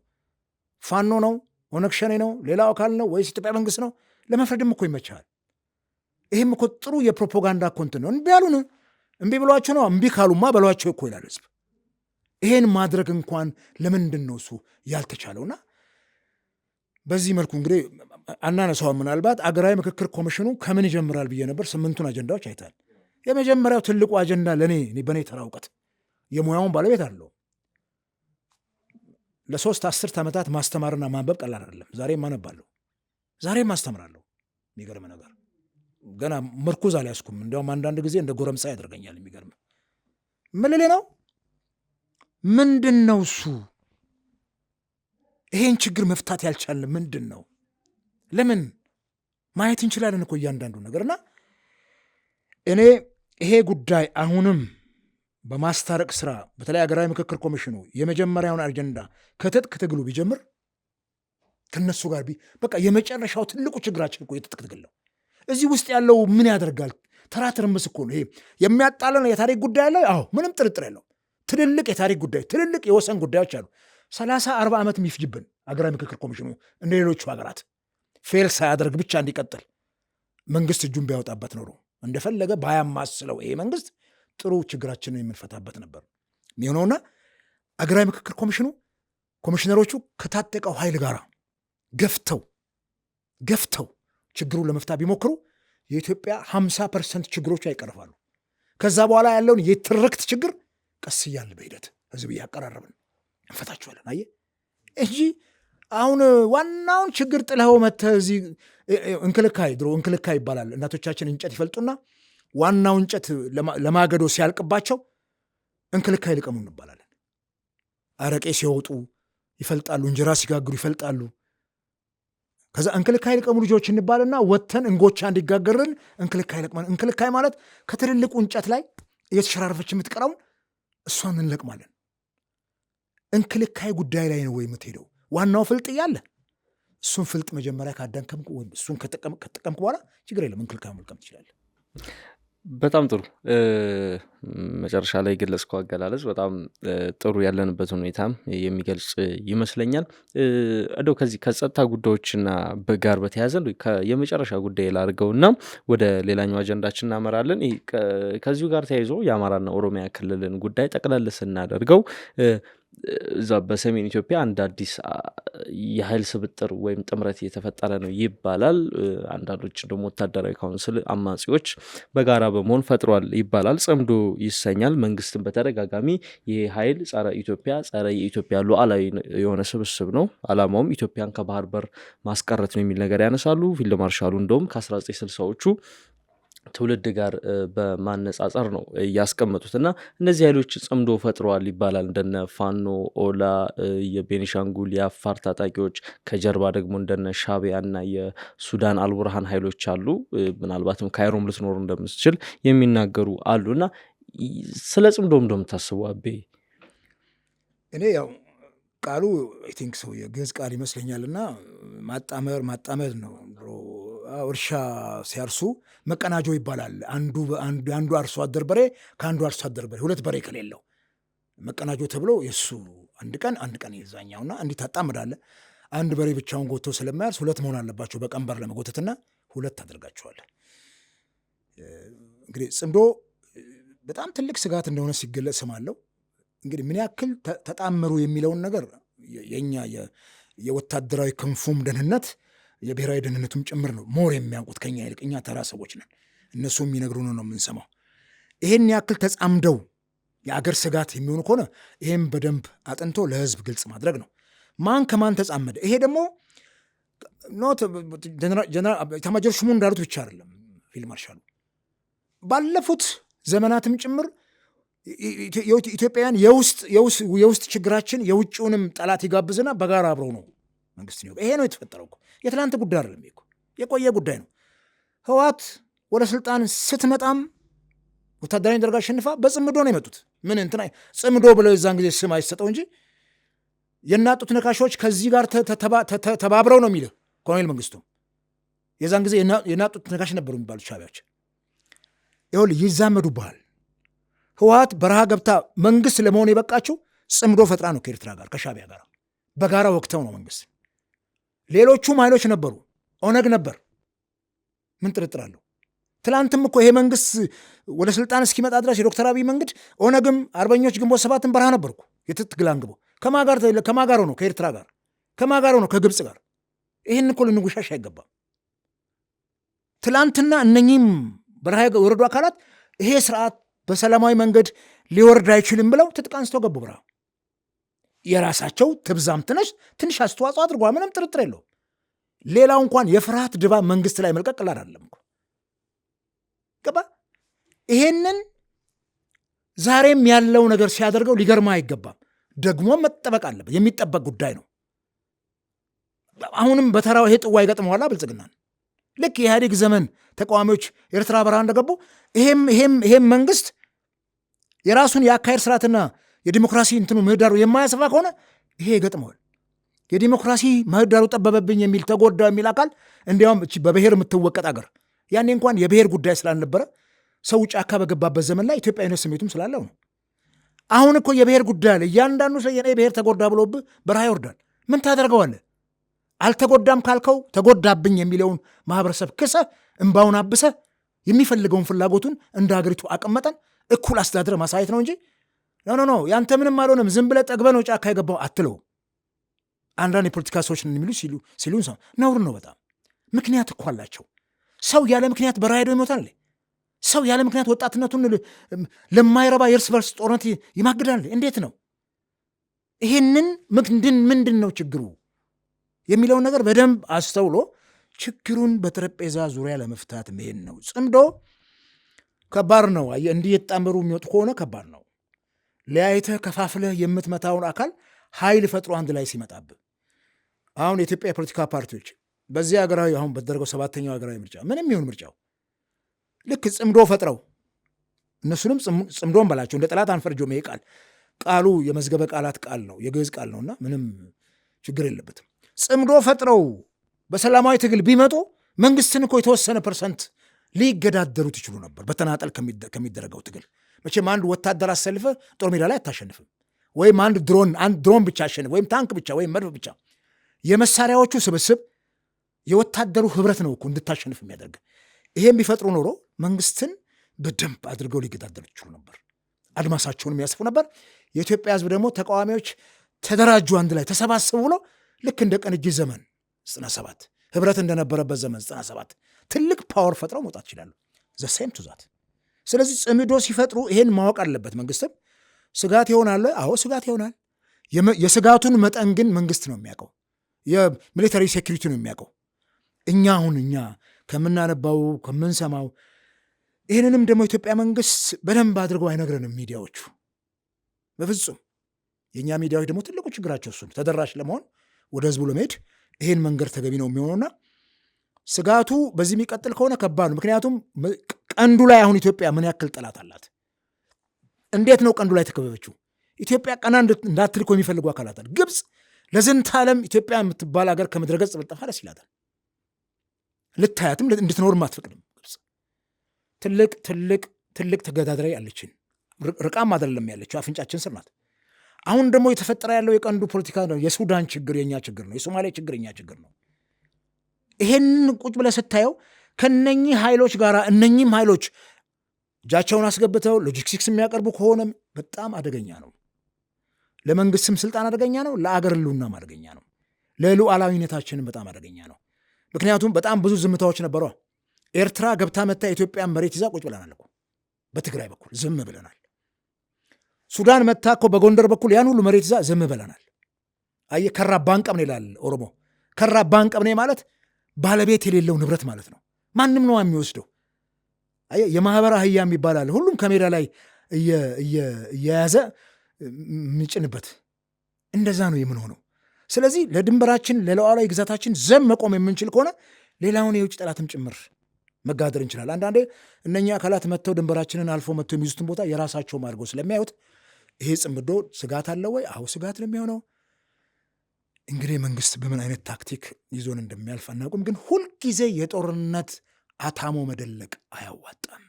ፋኖ ነው? ኦነግ ሸኔ ነው? ሌላው አካል ነው ወይስ ኢትዮጵያ መንግስት ነው? ለመፍረድም እኮ ይመቻል። ይህም እኮ ጥሩ የፕሮፓጋንዳ ኮንትን ነው። እምቢ ያሉን እምቢ ብሏቸው ነው። እምቢ ካሉማ በሏቸው እኮ ይላል ህዝብ። ይሄን ማድረግ እንኳን ለምንድን ነው እሱ ያልተቻለውና በዚህ መልኩ እንግዲህ አናነሳው። ምናልባት አገራዊ ምክክር ኮሚሽኑ ከምን ይጀምራል ብዬ ነበር። 8ቱን አጀንዳዎች አይታል። የመጀመሪያው ትልቁ አጀንዳ በእኔ ተራ እውቀት የሙያውን ባለቤት አለው ለ3 10 ዓመታት ማስተማርና ማንበብ ቀላል አይደለም። ዛሬም አነባለሁ፣ ዛሬም ማስተምራለሁ። የሚገርም ነገር ገና ምርኩዝ አልያዝኩም። እንዲያውም አንዳንድ ጊዜ እንደ ጎረምሳ ያደርገኛል። የሚገርም ምልሌ ነው። ምንድን ነው እሱ? ይሄን ችግር መፍታት ያልቻለ ምንድን ነው? ለምን ማየት እንችላለን እኮ እያንዳንዱ ነገርና እኔ ይሄ ጉዳይ አሁንም በማስታረቅ ስራ በተለይ ሀገራዊ ምክክር ኮሚሽኑ የመጀመሪያውን አጀንዳ ከትጥቅ ትግሉ ቢጀምር ከነሱ ጋር በቃ የመጨረሻው ትልቁ ችግራችን እኮ የትጥቅ ትግል ነው። እዚህ ውስጥ ያለው ምን ያደርጋል? ተራ ትርምስ እኮ ነው። ይሄ የሚያጣለን የታሪክ ጉዳይ ላይ ምንም ጥርጥር የለው። ትልልቅ የታሪክ ጉዳይ፣ ትልልቅ የወሰን ጉዳዮች አሉ። 30-40 ዓመት የሚፍጅብን ሀገራዊ ምክክር ኮሚሽኑ እንደ ሌሎቹ ሀገራት ፌል ሳያደርግ ብቻ እንዲቀጥል መንግስት እጁን ቢያወጣበት ኖሮ እንደፈለገ ባያማስለው ይሄ መንግስት ጥሩ ችግራችንን የምንፈታበት ነበር የሚሆነውና ሀገራዊ ምክክር ኮሚሽኑ ኮሚሽነሮቹ ከታጠቀው ኃይል ጋር ገፍተው ችግሩን ለመፍታት ቢሞክሩ የኢትዮጵያ 50% ችግሮቹ አይቀርፋሉ። ከዛ በኋላ ያለውን የትርክት ችግር ቀስ እያልን በሂደት ህዝብ እያቀራረብን እንፈታቸዋለን። አየህ እንጂ አሁን ዋናውን ችግር ጥለው መተህ እዚህ ድሮ እንክልካይ ይባላል። እናቶቻችን እንጨት ይፈልጡና ዋናው እንጨት ለማገዶ ሲያልቅባቸው እንክልካይ ልቀሙ እንባላለን። አረቄ ሲወጡ ይፈልጣሉ፣ እንጀራ ሲጋግሩ ይፈልጣሉ። ከዛ እንክልካይ ልቀሙ ልጆች እንባልና ወተን እንጎቻ እንዲጋገርን እንክልካይ ልቅመን። እንክልካይ ማለት ከትልልቁ እንጨት ላይ እየተሸራረፈች የምትቀረውን እሷን እንለቅማለን። እንክልካይ ጉዳይ ላይ ነው ወይ የምትሄደው? ዋናው ፍልጥ እያለ እሱን ፍልጥ መጀመሪያ ካዳንከምኩ ወይም እሱን ከጠቀምኩ በኋላ ችግር የለም፣ እንክልካይ መልቀም ትችላለህ። በጣም ጥሩ። መጨረሻ ላይ የገለጽከው አገላለጽ በጣም ጥሩ ያለንበት ሁኔታም የሚገልጽ ይመስለኛል። እንደው ከዚህ ከጸጥታ ጉዳዮችና ጋር በተያያዘ የመጨረሻ ጉዳይ ላድርገውና ወደ ሌላኛው አጀንዳችን እናመራለን። ከዚሁ ጋር ተያይዞ የአማራና ኦሮሚያ ክልልን ጉዳይ ጠቅለል ስናደርገው እዛ በሰሜን ኢትዮጵያ አንድ አዲስ የኃይል ስብጥር ወይም ጥምረት እየተፈጠረ ነው ይባላል። አንዳንዶች ደግሞ ወታደራዊ ካውንስል አማጺዎች በጋራ በመሆን ፈጥሯል ይባላል። ጽምዶ ይሰኛል። መንግስትን በተደጋጋሚ ይሄ ኃይል ጸረ ኢትዮጵያ፣ ጸረ የኢትዮጵያ ሉዓላዊ የሆነ ስብስብ ነው፣ አላማውም ኢትዮጵያን ከባህር በር ማስቀረት ነው የሚል ነገር ያነሳሉ። ፊልድ ማርሻሉ እንደውም ከ1960ዎቹ ትውልድ ጋር በማነጻጸር ነው ያስቀመጡትና እነዚህ ኃይሎች ጽምዶ ፈጥረዋል ይባላል። እንደነ ፋኖ፣ ኦላ፣ የቤኒሻንጉል የአፋር ታጣቂዎች፣ ከጀርባ ደግሞ እንደነ ሻዕቢያና የሱዳን አልቡርሃን ኃይሎች አሉ። ምናልባትም ካይሮም ልትኖር እንደምትችል የሚናገሩ አሉና ስለ ጽምዶ እንደምታስቡ አቤ? እኔ ያው ቃሉ አይ ቲንክ ሰው የግዕዝ ቃል ይመስለኛልና ማጣመር ነው። እርሻ ሲያርሱ መቀናጆ ይባላል። አንዱ አርሶ አደር በሬ ከአንዱ አርሶ አደር በሬ፣ 2 በሬ ከሌለው መቀናጆ ተብሎ የእሱ አንድ ቀን ይዛኛውና እንዲህ ታጣምዳለህ። አንድ በሬ ብቻውን ጎቶ ስለማያርስ 2 መሆን አለባቸው በቀንበር ለመጎተትና 2 አድርጋቸዋለህ። እንግዲህ ጽምዶ በጣም ትልቅ ስጋት እንደሆነ ሲገለጽ ስማለው። እንግዲህ ምን ያክል ተጣመሩ የሚለውን ነገር የኛ የወታደራዊ ክንፉም ደህንነት የብሔራዊ ደህንነቱም ጭምር ነው ሞር የሚያውቁት ከኛ ይልቅ። እኛ ተራ ሰዎች ነን፣ እነሱ የሚነግሩን ነው የምንሰማው። ይሄን ያክል ተጻምደው የአገር ስጋት የሚሆኑ ከሆነ ይሄም በደንብ አጥንቶ ለህዝብ ግልጽ ማድረግ ነው። ማን ከማን ተጻመደ? ይሄ ደግሞ ኤታማዦር ሹሙ እንዳሉት ብቻ አይደለም። ፊልድ ማርሻሉ ባለፉት ዘመናትም ጭምር ኢትዮጵያውያን የውስጥ ችግራችን የውጭውንም ጠላት ይጋብዝና በጋራ አብረው ነው መንግስት ነው። ይሄ ነው የተፈጠረው እኮ። የትላንት ጉዳይ አይደለም እኮ፣ የቆየ ጉዳይ ነው። ህወሓት ወደ ስልጣን ስትመጣም ወታደራዊ ደረጃ አሸንፋ በጽምዶ ነው የመጡት። ምን እንትና ጽምዶ ብለው የዛን ጊዜ ስም አይሰጠው እንጂ የናጡት ነካሾች ከዚህ ጋር ተባብረው ነው የሚልህ ኮሎኔል መንግስቱ። የዛን ጊዜ የናጡት ነካሽ ነበሩ የሚባሉት ሻዕቢያዎች። ይኸውልህ ይዛመዱብሃል። ህወሓት በረሃ ገብታ መንግስት ለመሆን የበቃችው ጽምዶ ፈጥራ ነው ከኤርትራ ጋር ከሻዕቢያ ጋር በጋራ ወቅተው ነው መንግስት። ሌሎቹም ኃይሎች ነበሩ፣ ኦነግ ነበር። ምን ጥርጥር አለው? ትላንትም እኮ ይሄ መንግስት ወደ ስልጣን እስኪመጣ ድረስ የዶክተር አብይ መንግስት ኦነግም አርበኞች ግንቦት 7ን በረሃ ነበርኩ የትጥቅ ግል አንግቦ ከማጋር ነው ከኤርትራ ጋር ከማጋር ነው ከግብፅ ጋር። ይህን እኮ ልንጉሻሽ አይገባም። ትላንትና እነኚህም በረሃ የወረዱ አካላት ይሄ ስርዓት በሰላማዊ መንገድ ሊወርድ አይችልም ብለው ትጥቅ አንስተው ገቡ በረሃ። የራሳቸው ትብዛም ትንሽ አስተዋጽኦ አድርጓል። ምንም ጥርጥር የለውም። ሌላው እንኳን የፍርሃት ድባብ መንግስት ላይ መልቀቅ ቀላል አይደለም እኮ ገባ። ይሄንን ዛሬም ያለው ነገር ሲያደርገው ሊገርማ አይገባም። ደግሞ መጠበቅ አለበት፣ የሚጠበቅ ጉዳይ ነው። አሁንም በተራው ይሄ ጥዋ ይገጥመዋላ ብልጽግናን። ልክ የኢህአዴግ ዘመን ተቃዋሚዎች ኤርትራ በረሃ እንደገቡ ይሄም መንግስት የራሱን የአካሄድ ስርዓትና የዲሞክራሲ እንትኑ ምህዳሩ የማያሰፋ ከሆነ ይሄ ይገጥመዋል። የዲሞክራሲ ምህዳሩ ጠበበብኝ የሚል ተጎዳ የሚል አካል እንዲያውም በብሔር የምትወቀጥ አገር ያኔ እንኳን የብሔር ጉዳይ ስላልነበረ ሰው ጫካ በገባበት ዘመን ላይ ኢትዮጵያዊነት ስሜቱም ስላለው ነው። አሁን እኮ የብሔር ጉዳይ አለ። እያንዳንዱ ሰው የኔ ብሔር ተጎዳ ብሎብህ በረሃ ይወርዳል። ምን ታደርገዋለህ? አልተጎዳም ካልከው ተጎዳብኝ የሚለውን ማህበረሰብ ክሰህ እምባውን አብሰህ የሚፈልገውን ፍላጎቱን እንደ ሀገሪቱ አቅም መጠን እኩል አስተዳድረ ማሳየት ነው እንጂ ኖ ያንተ ምንም አልሆነም ዝም ብለህ ጠግበህ ነው ጫካ የገባው አትለው። አንዳንድ የፖለቲካ ሰዎች የሚሉ ሲሉን ሰው ነውር ነው በጣም። ምክንያት እኮ አላቸው። ሰው ያለ ምክንያት በረሃ ሄዶ ይሞታል። ሰው ያለ ምክንያት ወጣትነቱን ለማይረባ የእርስ በርስ ጦርነት ይማግዳል። እንዴት ነው? ይሄንን ምንድን ነው ችግሩ የሚለውን ነገር በደንብ አስተውሎ ችግሩን በጠረጴዛ ዙሪያ ለመፍታት መሄድ ነው። ጽምዶ ከባድ ነው። እንዲህ የተጣመሩ የሚወጡ ከሆነ ከባድ ነው። ለያይተህ ከፋፍለህ የምትመታውን አካል ኃይል ፈጥሮ አንድ ላይ ሲመጣብህ አሁን የኢትዮጵያ የፖለቲካ ፓርቲዎች በዚህ ሀገራዊ አሁን በተደረገው 7ኛው ሀገራዊ ምርጫ ምንም ይሁን ምርጫው ልክ ጽምዶ ፈጥረው እነሱንም ጽምዶን በላቸው እንደ ጠላት አንፈርጆም። ይሄ ቃሉ የመዝገበ ቃላት ቃል ነው፣ የግዕዝ ቃል ነውና ምንም ችግር የለበትም። ጽምዶ ፈጥረው በሰላማዊ ትግል ቢመጡ መንግስትን እኮ የተወሰነ ፐርሰንት ሊገዳደሩት ይችሉ ነበር በተናጠል ከሚደረገው ትግል። መቼም አንድ ወታደር አሰልፈ ጦር ሜዳ ላይ አታሸንፍም። ወይም አንድ ድሮን ብቻ አሸንፍ ወይም ታንክ ብቻ ወይም መድፍ ብቻ። የመሳሪያዎቹ ስብስብ የወታደሩ ህብረት ነው እኮ እንድታሸንፍ የሚያደርግ። ይሄም ቢፈጥሩ ኖሮ መንግስትን በደንብ አድርገው ሊገዳደሩ ይችሉ ነበር፣ አድማሳቸውን የሚያስፉ ነበር። የኢትዮጵያ ህዝብ ደግሞ ተቃዋሚዎች ተደራጁ፣ አንድ ላይ ተሰባሰቡ ብሎ ልክ እንደ ቅንጅት ዘመን 97 ህብረት እንደነበረበት ዘመን 97 ትልቅ ፓወር ፈጥረው መውጣት ይችላሉ። ዘሴም ቱዛት። ስለዚህ ጽምዶ ሲፈጥሩ ይሄን ማወቅ አለበት መንግስትም። ስጋት ይሆናል። አዎ ስጋት ይሆናል። የስጋቱን መጠን ግን መንግስት ነው የሚያውቀው፣ የሚሊተሪ ሴኩሪቲ ነው የሚያውቀው። እኛ ከምናነባው ከምንሰማው፣ ይህንንም ደግሞ ኢትዮጵያ መንግስት በደንብ አድርገው አይነግረንም ሚዲያዎቹ በፍጹም። የእኛ ሚዲያዎች ደግሞ ትልቁ ችግራቸው እሱ ተደራሽ ለመሆን ወደ ህዝቡ ለመሄድ ይሄን መንገድ ተገቢ ነው የሚሆነውና ስጋቱ በዚህ የሚቀጥል ከሆነ ከባድ ነው። ምክንያቱም ቀንዱ ላይ አሁን ኢትዮጵያ ምን ያክል ጠላት አላት? እንዴት ነው ቀንዱ ላይ ተከበበችው? ኢትዮጵያ ቀና እንዳትል እኮ የሚፈልጉ አካላት አሉ። ግብፅ ለዝንተ ዓለም ኢትዮጵያ የምትባል ሀገር ከምድረ ገጽ ብትጠፋ ደስ ይላታል። ልታያትም እንድትኖርም አትፈቅድም። ግብፅ ትልቅ ተገዳዳሪ አለችን። ርቃም አይደለም ያለችው፣ አፍንጫችን ስር ናት። አሁን ደግሞ የተፈጠረ ያለው የቀንዱ ፖለቲካ ነው። የሱዳን ችግር የኛ ችግር ነው። የሶማሌ ችግር የኛ ችግር ነው። ይሄንን ቁጭ ብለህ ስታየው ከነኚህ ኃይሎች ጋር እነኚህም ኃይሎች እጃቸውን አስገብተው ሎጂስቲክስ የሚያቀርቡ ከሆነ በጣም አደገኛ ነው። ለመንግስትም ስልጣን አደገኛ ነው። ለአገር ህልውናም አደገኛ ነው። ለሉዓላዊነታችንም በጣም አደገኛ ነው። ምክንያቱም በጣም ብዙ ዝምታዎች ነበሯ። ኤርትራ ገብታ መታ የኢትዮጵያን መሬት ይዛ ቁጭ ብለናል እኮ በትግራይ በኩል ዝም ብለናል። ሱዳን መታ እኮ በጎንደር በኩል ያን ሁሉ መሬት ይዛ ዝም ብለናል። አየህ፣ ከራ ባንቀብኔ ይላል ኦሮሞ። ከራ ባንቀብኔ ማለት ባለቤት የሌለው ንብረት ማለት ነው። ማንም ነው የሚወስደው። አየህ፣ የማህበር አህያ የሚባላል ሁሉም ከሜዳ ላይ እየያዘ የሚጭንበት። እንደዛ ነው የምንሆነው። ስለዚህ ለድንበራችን ለሉዓላዊ ግዛታችን ዘብ መቆም የምንችል ከሆነ ሌላውን የውጭ ጠላትም ጭምር መጋደር እንችላለን። አንዳንዴ እነኛ አካላት መጥተው ድንበራችንን አልፎ መጥተው የሚይዙትን ቦታ የራሳቸውም አድርገው ስለሚያዩት ይሄ ጽምዶ ስጋት አለው ወይ? አዎ ስጋት ነው የሚሆነው። እንግዲህ መንግስት በምን አይነት ታክቲክ ይዞን እንደሚያልፍ አናውቅም። ግን ሁልጊዜ የጦርነት አታሞ መደለቅ አያዋጣም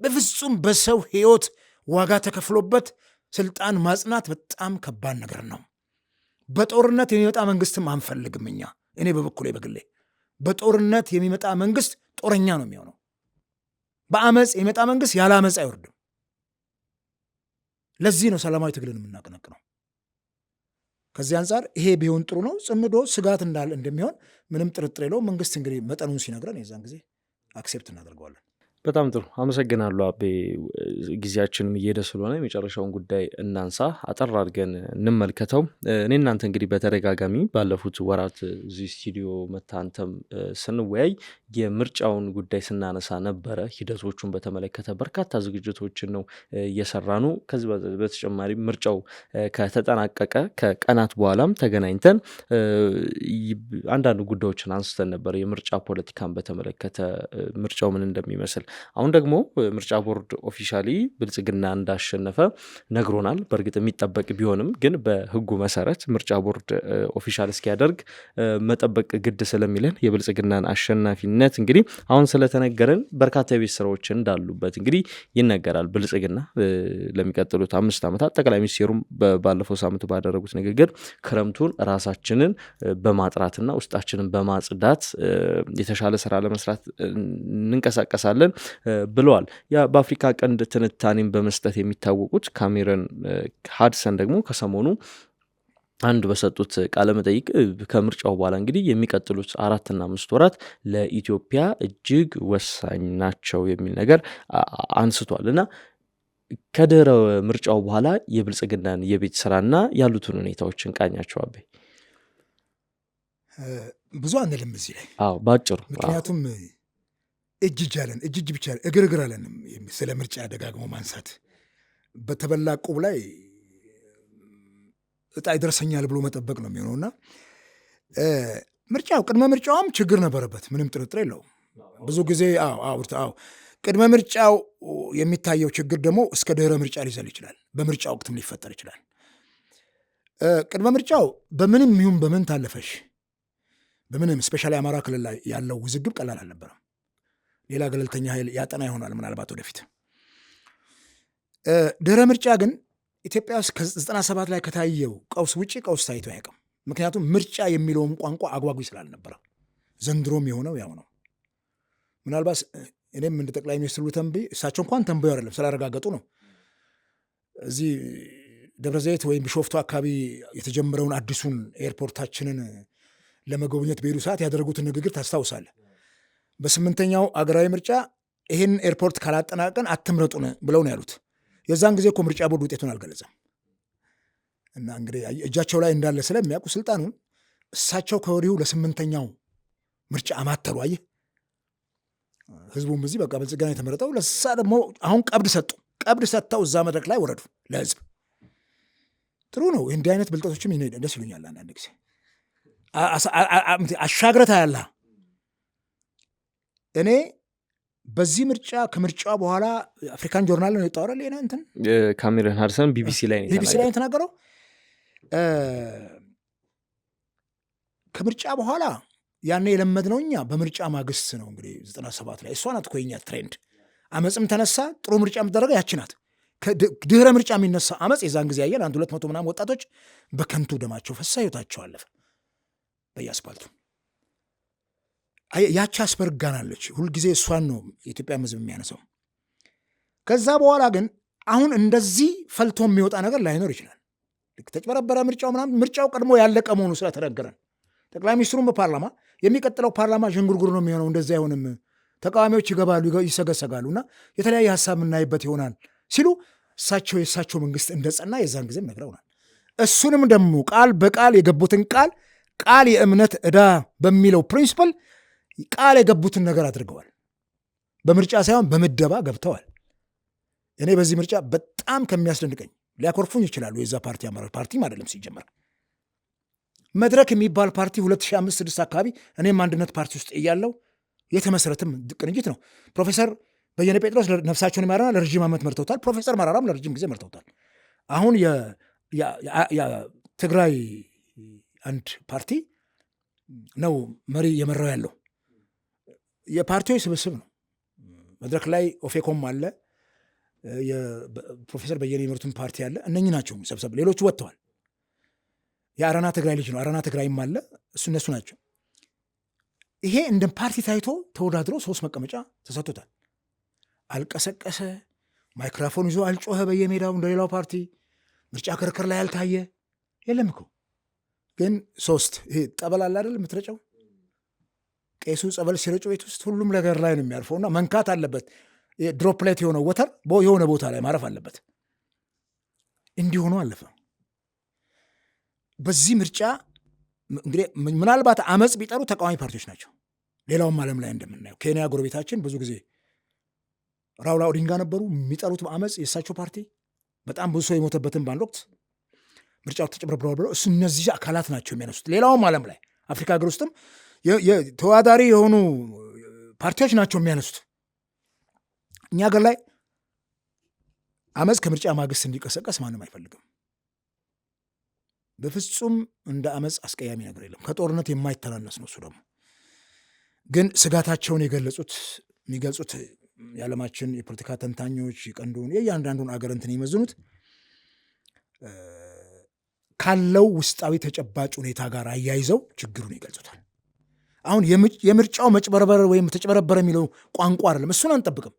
በፍጹም። በሰው ህይወት ዋጋ ተከፍሎበት ስልጣን ማጽናት በጣም ከባድ ነገር ነው። በጦርነት የሚመጣ መንግስትም አንፈልግም እኛ። እኔ በበኩሌ በግሌ በጦርነት የሚመጣ መንግስት ጦረኛ ነው የሚሆነው። በአመፅ የሚመጣ መንግስት ያለ አመፅ አይወርድም። ለዚህ ነው ሰላማዊ ትግልን የምናቀነቅነው። ከዚህ አንጻር ይሄ ቢሆን ጥሩ ነው። ጽምዶ ስጋት እንዳለ እንደሚሆን ምንም ጥርጥር የለውም። መንግስት እንግዲህ መጠኑን ሲነግረን የዛን ጊዜ አክሴፕት እናደርገዋለን። በጣም ጥሩ አመሰግናለሁ አቤ። ጊዜያችንም እየሄደ ስለሆነ የመጨረሻውን ጉዳይ እናንሳ፣ አጠር አድርገን እንመልከተው። እኔ እናንተ እንግዲህ በተደጋጋሚ ባለፉት ወራት እዚህ ስቱዲዮ መታ አንተም ስንወያይ የምርጫውን ጉዳይ ስናነሳ ነበረ። ሂደቶቹን በተመለከተ በርካታ ዝግጅቶችን ነው እየሰራኑ። ከዚህ በተጨማሪ ምርጫው ከተጠናቀቀ ከቀናት በኋላም ተገናኝተን አንዳንድ ጉዳዮችን አንስተን ነበር። የምርጫ ፖለቲካን በተመለከተ ምርጫው ምን እንደሚመስል። አሁን ደግሞ ምርጫ ቦርድ ኦፊሻሊ ብልጽግና እንዳሸነፈ ነግሮናል። በእርግጥ የሚጠበቅ ቢሆንም ግን በህጉ መሰረት ምርጫ ቦርድ ኦፊሻል እስኪያደርግ መጠበቅ ግድ ስለሚለን የብልጽግናን አሸናፊነት እንግዲህ አሁን ስለተነገረን በርካታ የቤት ስራዎች እንዳሉበት እንግዲህ ይነገራል። ብልጽግና ለሚቀጥሉት 5 ዓመታት ጠቅላይ ሚኒስቴሩም ባለፈው ሳምንት ባደረጉት ንግግር ክረምቱን ራሳችንን በማጥራትና ውስጣችንን በማጽዳት የተሻለ ስራ ለመስራት እንንቀሳቀሳለን ብለዋል። በአፍሪካ ቀንድ ትንታኔን በመስጠት የሚታወቁት ካሜረን ሃድሰን ደግሞ ከሰሞኑ አንድ በሰጡት ቃለ መጠይቅ ከምርጫው በኋላ እንግዲህ የሚቀጥሉት 4 እና 5 ወራት ለኢትዮጵያ እጅግ ወሳኝ ናቸው የሚል ነገር አንስቷል እና ከድህረ ምርጫው በኋላ የብልጽግናን የቤት ስራና ያሉትን ሁኔታዎች እንቃኛቸው። አቤ ብዙ አንልም እዚህ ላይ ባጭሩ፣ ምክንያቱም እጅ አለን እጅ ብቻ እግር አለንም። ስለ ምርጫ ደጋግሞ ማንሳት በተበላ ቁብ ላይ እጣ ይደርሰኛል ብሎ መጠበቅ ነው የሚሆነውና ምርጫው ቅድመ ምርጫውም ችግር ነበረበት፣ ምንም ጥርጥር የለውም። ብዙ ጊዜ ቅድመ ምርጫው የሚታየው ችግር ደግሞ እስከ ድህረ ምርጫ ሊዘል ይችላል። በምርጫ ወቅትም ሊፈጠር ይችላል። ቅድመ ምርጫው በምንም ይሁን በምን ታለፈሽ፣ በምንም ስፔሻሊ አማራ ክልል ላይ ያለው ውዝግብ ቀላል አልነበረም። ሌላ ገለልተኛ ኃይል ያጠና ይሆናል ምናልባት ወደፊት። ድህረ ምርጫ ግን ኢትዮጵያ ውስጥ ከ97 ላይ ከታየው ቀውስ ውጭ ቀውስ ታይቶ አያውቅም። ምክንያቱም ምርጫ የሚለውም ቋንቋ አጓጊ ስላልነበረ፣ ዘንድሮም የሆነው ያው ነው። ምናልባት እኔም እንደ ጠቅላይ ሚኒስትሩ ተንብይ፣ እሳቸው እንኳን ተንብዮ አይደለም ስላረጋገጡ ነው። እዚህ ደብረ ዘይት ወይም ቢሾፍቱ አካባቢ የተጀመረውን አዲሱን ኤርፖርታችንን ለመጎብኘት በሄዱ ሰዓት ያደረጉትን ንግግር ታስታውሳለህ። በ8ኛው አገራዊ ምርጫ ይህን ኤርፖርት ካላጠናቀን አትምረጡን ብለው ነው ያሉት። የዛን ጊዜ እኮ ምርጫ ቦርድ ውጤቱን አልገለጸም። እና እንግዲህ እጃቸው ላይ እንዳለ ስለሚያውቁ ስልጣኑን እሳቸው ከወዲሁ ለ8ኛው ምርጫ አማተሩ። አየህ፣ ህዝቡም እዚህ በቃ ብልጽግና የተመረጠው ለሳ ደግሞ አሁን ቀብድ ሰጡ። ቀብድ ሰጥተው እዛ መድረክ ላይ ወረዱ ለህዝብ። ጥሩ ነው። እንዲህ አይነት ብልጠቶችም ደስ ይሉኛል። አንዳንድ ጊዜ አሻግረታ ያለ እኔ በዚህ ምርጫ ከምርጫ በኋላ አፍሪካን ጆርናል ነው የወጣው አይደል? እንትን ካሜረን ሃድሰን ቢቢሲ ላይ የተናገረው ከምርጫ በኋላ ያኔ የለመድነው እኛ በምርጫ ማግስት ነው እንግዲህ 97 ላይ እሷ ናት እኮ የኛ ትሬንድ። አመፅም ተነሳ ጥሩ ምርጫ የምትደረገው ያቺ ናት። ድህረ ምርጫ የሚነሳ አመፅ የዛን ጊዜ ያየን 100 ምናምን ወጣቶች በከንቱ ደማቸው ፈሳ ህይወታቸው አለፈ በየአስፓልቱ። ያቺ አስበርጋናለች። ሁልጊዜ እሷን ነው የኢትዮጵያ ህዝብ የሚያነሳው። ከዛ በኋላ ግን አሁን እንደዚህ ፈልቶ የሚወጣ ነገር ላይኖር ይችላል። ተጭበረበረ ምርጫው ምናምን፣ ምርጫው ቀድሞ ያለቀ መሆኑ ስለተነገረን ጠቅላይ ሚኒስትሩም በፓርላማ የሚቀጥለው ፓርላማ ዥንጉርጉር ነው የሚሆነው፣ እንደዚህ አይሆንም፣ ተቃዋሚዎች ይገባሉ ይሰገሰጋሉ እና የተለያየ ሀሳብ የምናይበት ይሆናል ሲሉ የእሳቸው መንግስት እንደጸና የዛን ጊዜም ነግረውናል። እሱንም ደግሞ ቃል በቃል የገቡትን ቃል የእምነት ዕዳ በሚለው ፕሪንሲፕል ቃል የገቡትን ነገር አድርገዋል። በምርጫ ሳይሆን በምደባ ገብተዋል። እኔ በዚህ ምርጫ በጣም ከሚያስደንቀኝ፣ ሊያኮርፉኝ ይችላሉ የዛ ፓርቲ አመራር፣ ፓርቲም አይደለም ሲጀመር፣ መድረክ የሚባል ፓርቲ 2005-6 አካባቢ እኔም አንድነት ፓርቲ ውስጥ እያለው የተመሰረትም ቅንጅት ነው። ፕሮፌሰር በየነ ጴጥሮስ ነፍሳቸውን ይማረና ለረዥም ዓመት መርተውታል። ፕሮፌሰር መራራም ለረዥም ጊዜ መርተውታል። አሁን የትግራይ አንድ ፓርቲ ነው መሪ የመራው ያለው። የፓርቲዎች ስብስብ ነው። መድረክ ላይ ኦፌኮም አለ፣ ፕሮፌሰር በየነ የሚመሩትን ፓርቲ አለ። እነኚህ ናቸው ሰብሰብ፣ ሌሎቹ ወጥተዋል። የአረና ትግራይ ልጅ ነው፣ አረና ትግራይም አለ፣ እነሱ ናቸው። ይሄ እንደ ፓርቲ ታይቶ ተወዳድሮ 3 መቀመጫ ተሰጥቶታል። አልቀሰቀሰ፣ ማይክሮፎን ይዞ አልጮኸ በየሜዳው እንደሌላው ፓርቲ። ምርጫ ክርክር ላይ አልታየ፣ የለም እኮ ግን 3 ይሄ ጠበል አለ አይደል የምትረጨው፣ ቄሱ ጸበል ሲረጩ ቤት ውስጥ ሁሉም ነገር ላይ ነው የሚያርፈውና መንካት አለበት። ድሮፕሌት የሆነ ወተር የሆነ ቦታ ላይ ማረፍ አለበት። እንዲሆኑ አለፈ። በዚህ ምርጫ እንግዲህ ምናልባት አመፅ ቢጠሩ ተቃዋሚ ፓርቲዎች ናቸው። ሌላውም ዓለም ላይ እንደምናየው ኬንያ ጎረቤታችን ብዙ ጊዜ ራውላ ኦዲንጋ ነበሩ የሚጠሩት አመፅ፣ የእሳቸው ፓርቲ በጣም ብዙ ሰው የሞተበትን በአንድ ወቅት ምርጫው ተጨበርብረዋል ብለው እነዚህ አካላት ናቸው የሚያነሱት። ሌላውም ዓለም ላይ አፍሪካ ሀገር ውስጥም ተወዳዳሪ የሆኑ ፓርቲዎች ናቸው የሚያነሱት። እኛ ሀገር ላይ አመፅ ከምርጫ ማግስት እንዲቀሰቀስ ማንም አይፈልግም። በፍጹም እንደ አመፅ አስቀያሚ ነገር የለም። ከጦርነት የማይተናነስ ነው። እሱ ደግሞ ግን ስጋታቸውን የሚገልጹት የዓለማችን የፖለቲካ ተንታኞች የቀንዱን የእያንዳንዱን አገር እንትን ይመዝኑት ካለው ውስጣዊ ተጨባጭ ሁኔታ ጋር አያይዘው ችግሩን ይገልጹታል። አሁን የምርጫው መጭበርበር ወይም ተጨበረበረ የሚለው ቋንቋ አይደለም። እሱን አንጠብቅም።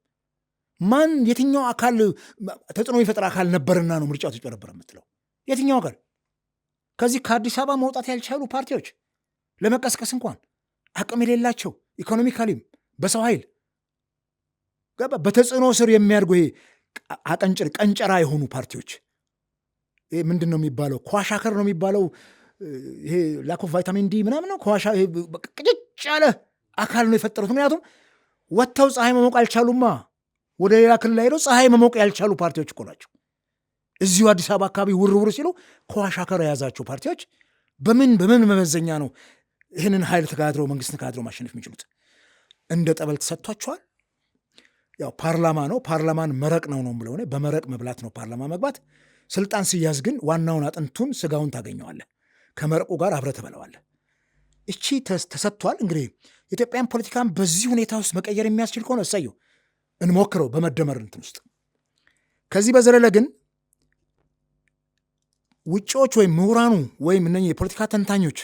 ማን የትኛው አካል ተጽዕኖ የሚፈጥር አካል ነበርና ነው ምርጫው ተጨበረበረ የምትለው? የትኛው አካል? ከዚህ ከአዲስ አበባ መውጣት ያልቻሉ ፓርቲዎች ለመቀስቀስ እንኳን አቅም የሌላቸው ኢኮኖሚካሊም በሰው ኃይል በተጽዕኖ ስር የሚያድጉ ይሄ ቀንጨራ የሆኑ ፓርቲዎች ምንድን ነው የሚባለው? ኳሻከር ነው የሚባለው። ይሄ ላክ ኦፍ ቫይታሚን ዲ ምናምን ነው። ቅጭጭ ያለ አካል ነው የፈጠሩት። ምክንያቱም ወጥተው ፀሐይ መሞቅ አልቻሉማ። ወደ ሌላ ክልል ሄደው ፀሐይ መሞቅ ያልቻሉ ፓርቲዎች እኮ ናቸው። እዚሁ አዲስ አበባ አካባቢ ውርውር ሲሉ ኳሻከር የያዛቸው ፓርቲዎች በምን መመዘኛ ነው ይህንን ኃይል ተጋድረው መንግስትን ተጋድረው ማሸነፍ የሚችሉት? እንደ ጠበል ተሰጥቷቸዋል። ያው ፓርላማ ነው፣ ፓርላማን መረቅ ነው ብለው በመረቅ መብላት ነው ፓርላማ መግባት። ስልጣን ሲያዝ ግን ዋናውን አጥንቱን ስጋውን ታገኘዋለህ፣ ከመረቁ ጋር አብረህ ትበለዋለህ። እቺ ተሰጥቷል። እንግዲህ ኢትዮጵያን ፖለቲካን በዚህ ሁኔታ ውስጥ መቀየር የሚያስችል ከሆነ እሰየው፣ እንሞክረው በመደመር እንትን ውስጥ። ከዚህ በዘለለ ግን ውጪዎች ወይም ምሁራኑ ወይም እነኚህ የፖለቲካ ተንታኞች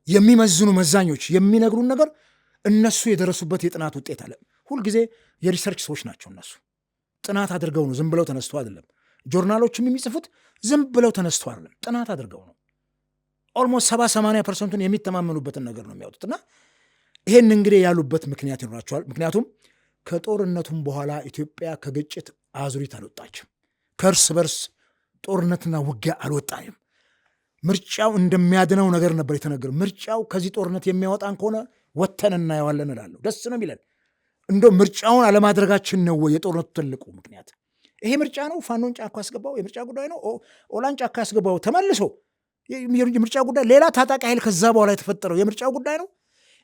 የሚመዝኑ መዛኞች የሚነግሩን ነገር እነሱ የደረሱበት የጥናት ውጤት አለ። ሁልጊዜ የሪሰርች ሰዎች ናቸው እነሱ። ጥናት አድርገው ነው፣ ዝም ብለው ተነስተው አይደለም። ጆርናሎችም የሚጽፉት ዝም ብለው ተነስተው አይደለም፣ ጥናት አድርገው ነው። ኦልሞስት 70-80% የሚተማመኑበትን ነገር ነው የሚያወጡት። እና ይሄን እንግዲህ ያሉበት ምክንያት ይኖራቸዋል። ምክንያቱም ከጦርነቱም በኋላ ኢትዮጵያ ከግጭት አዙሪት አልወጣችም፣ ከእርስ በርስ ጦርነትና ውጊያ አልወጣንም። ምርጫው እንደሚያድነው ነገር ነበር የተነገረው። ምርጫው ከዚህ ጦርነት የሚያወጣን ከሆነ ወተን እናየዋለን እላለሁ። ደስ ነው የሚለን። እንደው ምርጫውን አለማድረጋችን ነው የጦርነቱ ትልቁ ምክንያት። ይሄ ምርጫ ነው ፋኖን ጫካ ያስገባው፣ የምርጫ ጉዳይ ነው ኦላን ጫካ ያስገባው። ተመልሶ የምርጫ ጉዳይ ሌላ ታጣቂ ኃይል ከዛ በኋላ የተፈጠረው የምርጫ ጉዳይ ነው።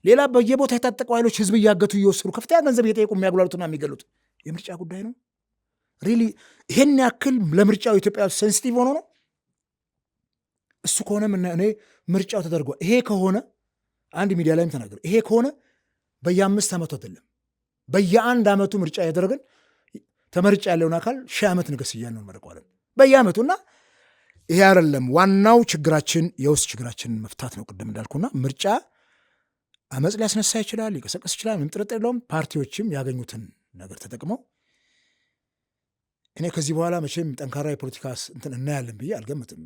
ሌላ በየቦታ የታጠቁ ኃይሎች ህዝብ እያገቱ እየወሰዱ ከፍተኛ ገንዘብ እየጠየቁ የሚያጉላሉትና የሚገሉት የምርጫ ጉዳይ ነው። ሪሊ ይሄን ያክል ለምርጫው ኢትዮጵያ ሴንሲቲቭ ሆኖ ነው? እሱ ከሆነ እኔ ምርጫው ተደርጓል። ይሄ ከሆነ አንድ ሚዲያ ላይም ተናገሩ። ይሄ ከሆነ በየ5 ዓመቱ አይደለም በየ1 ዓመቱ ምርጫ ያደረግን ተመርጫ ያለውን አካል 1000 ዓመት ንገስ እያልን ነው መርቀዋለን በየዓመቱና ይሄ አይደለም ዋናው ችግራችን፣ የውስጥ ችግራችንን መፍታት ነው። ቅድም እንዳልኩና ምርጫ አመፅ ሊያስነሳ ይችላል፣ ሊቀሰቀስ ይችላል፣ ምንም ጥርጥር የለውም። ፓርቲዎችም ያገኙትን ነገር ተጠቅመው እኔ ከዚህ በኋላ መቼም ጠንካራ የፖለቲካ እንትን እናያለን ብዬ አልገምትም።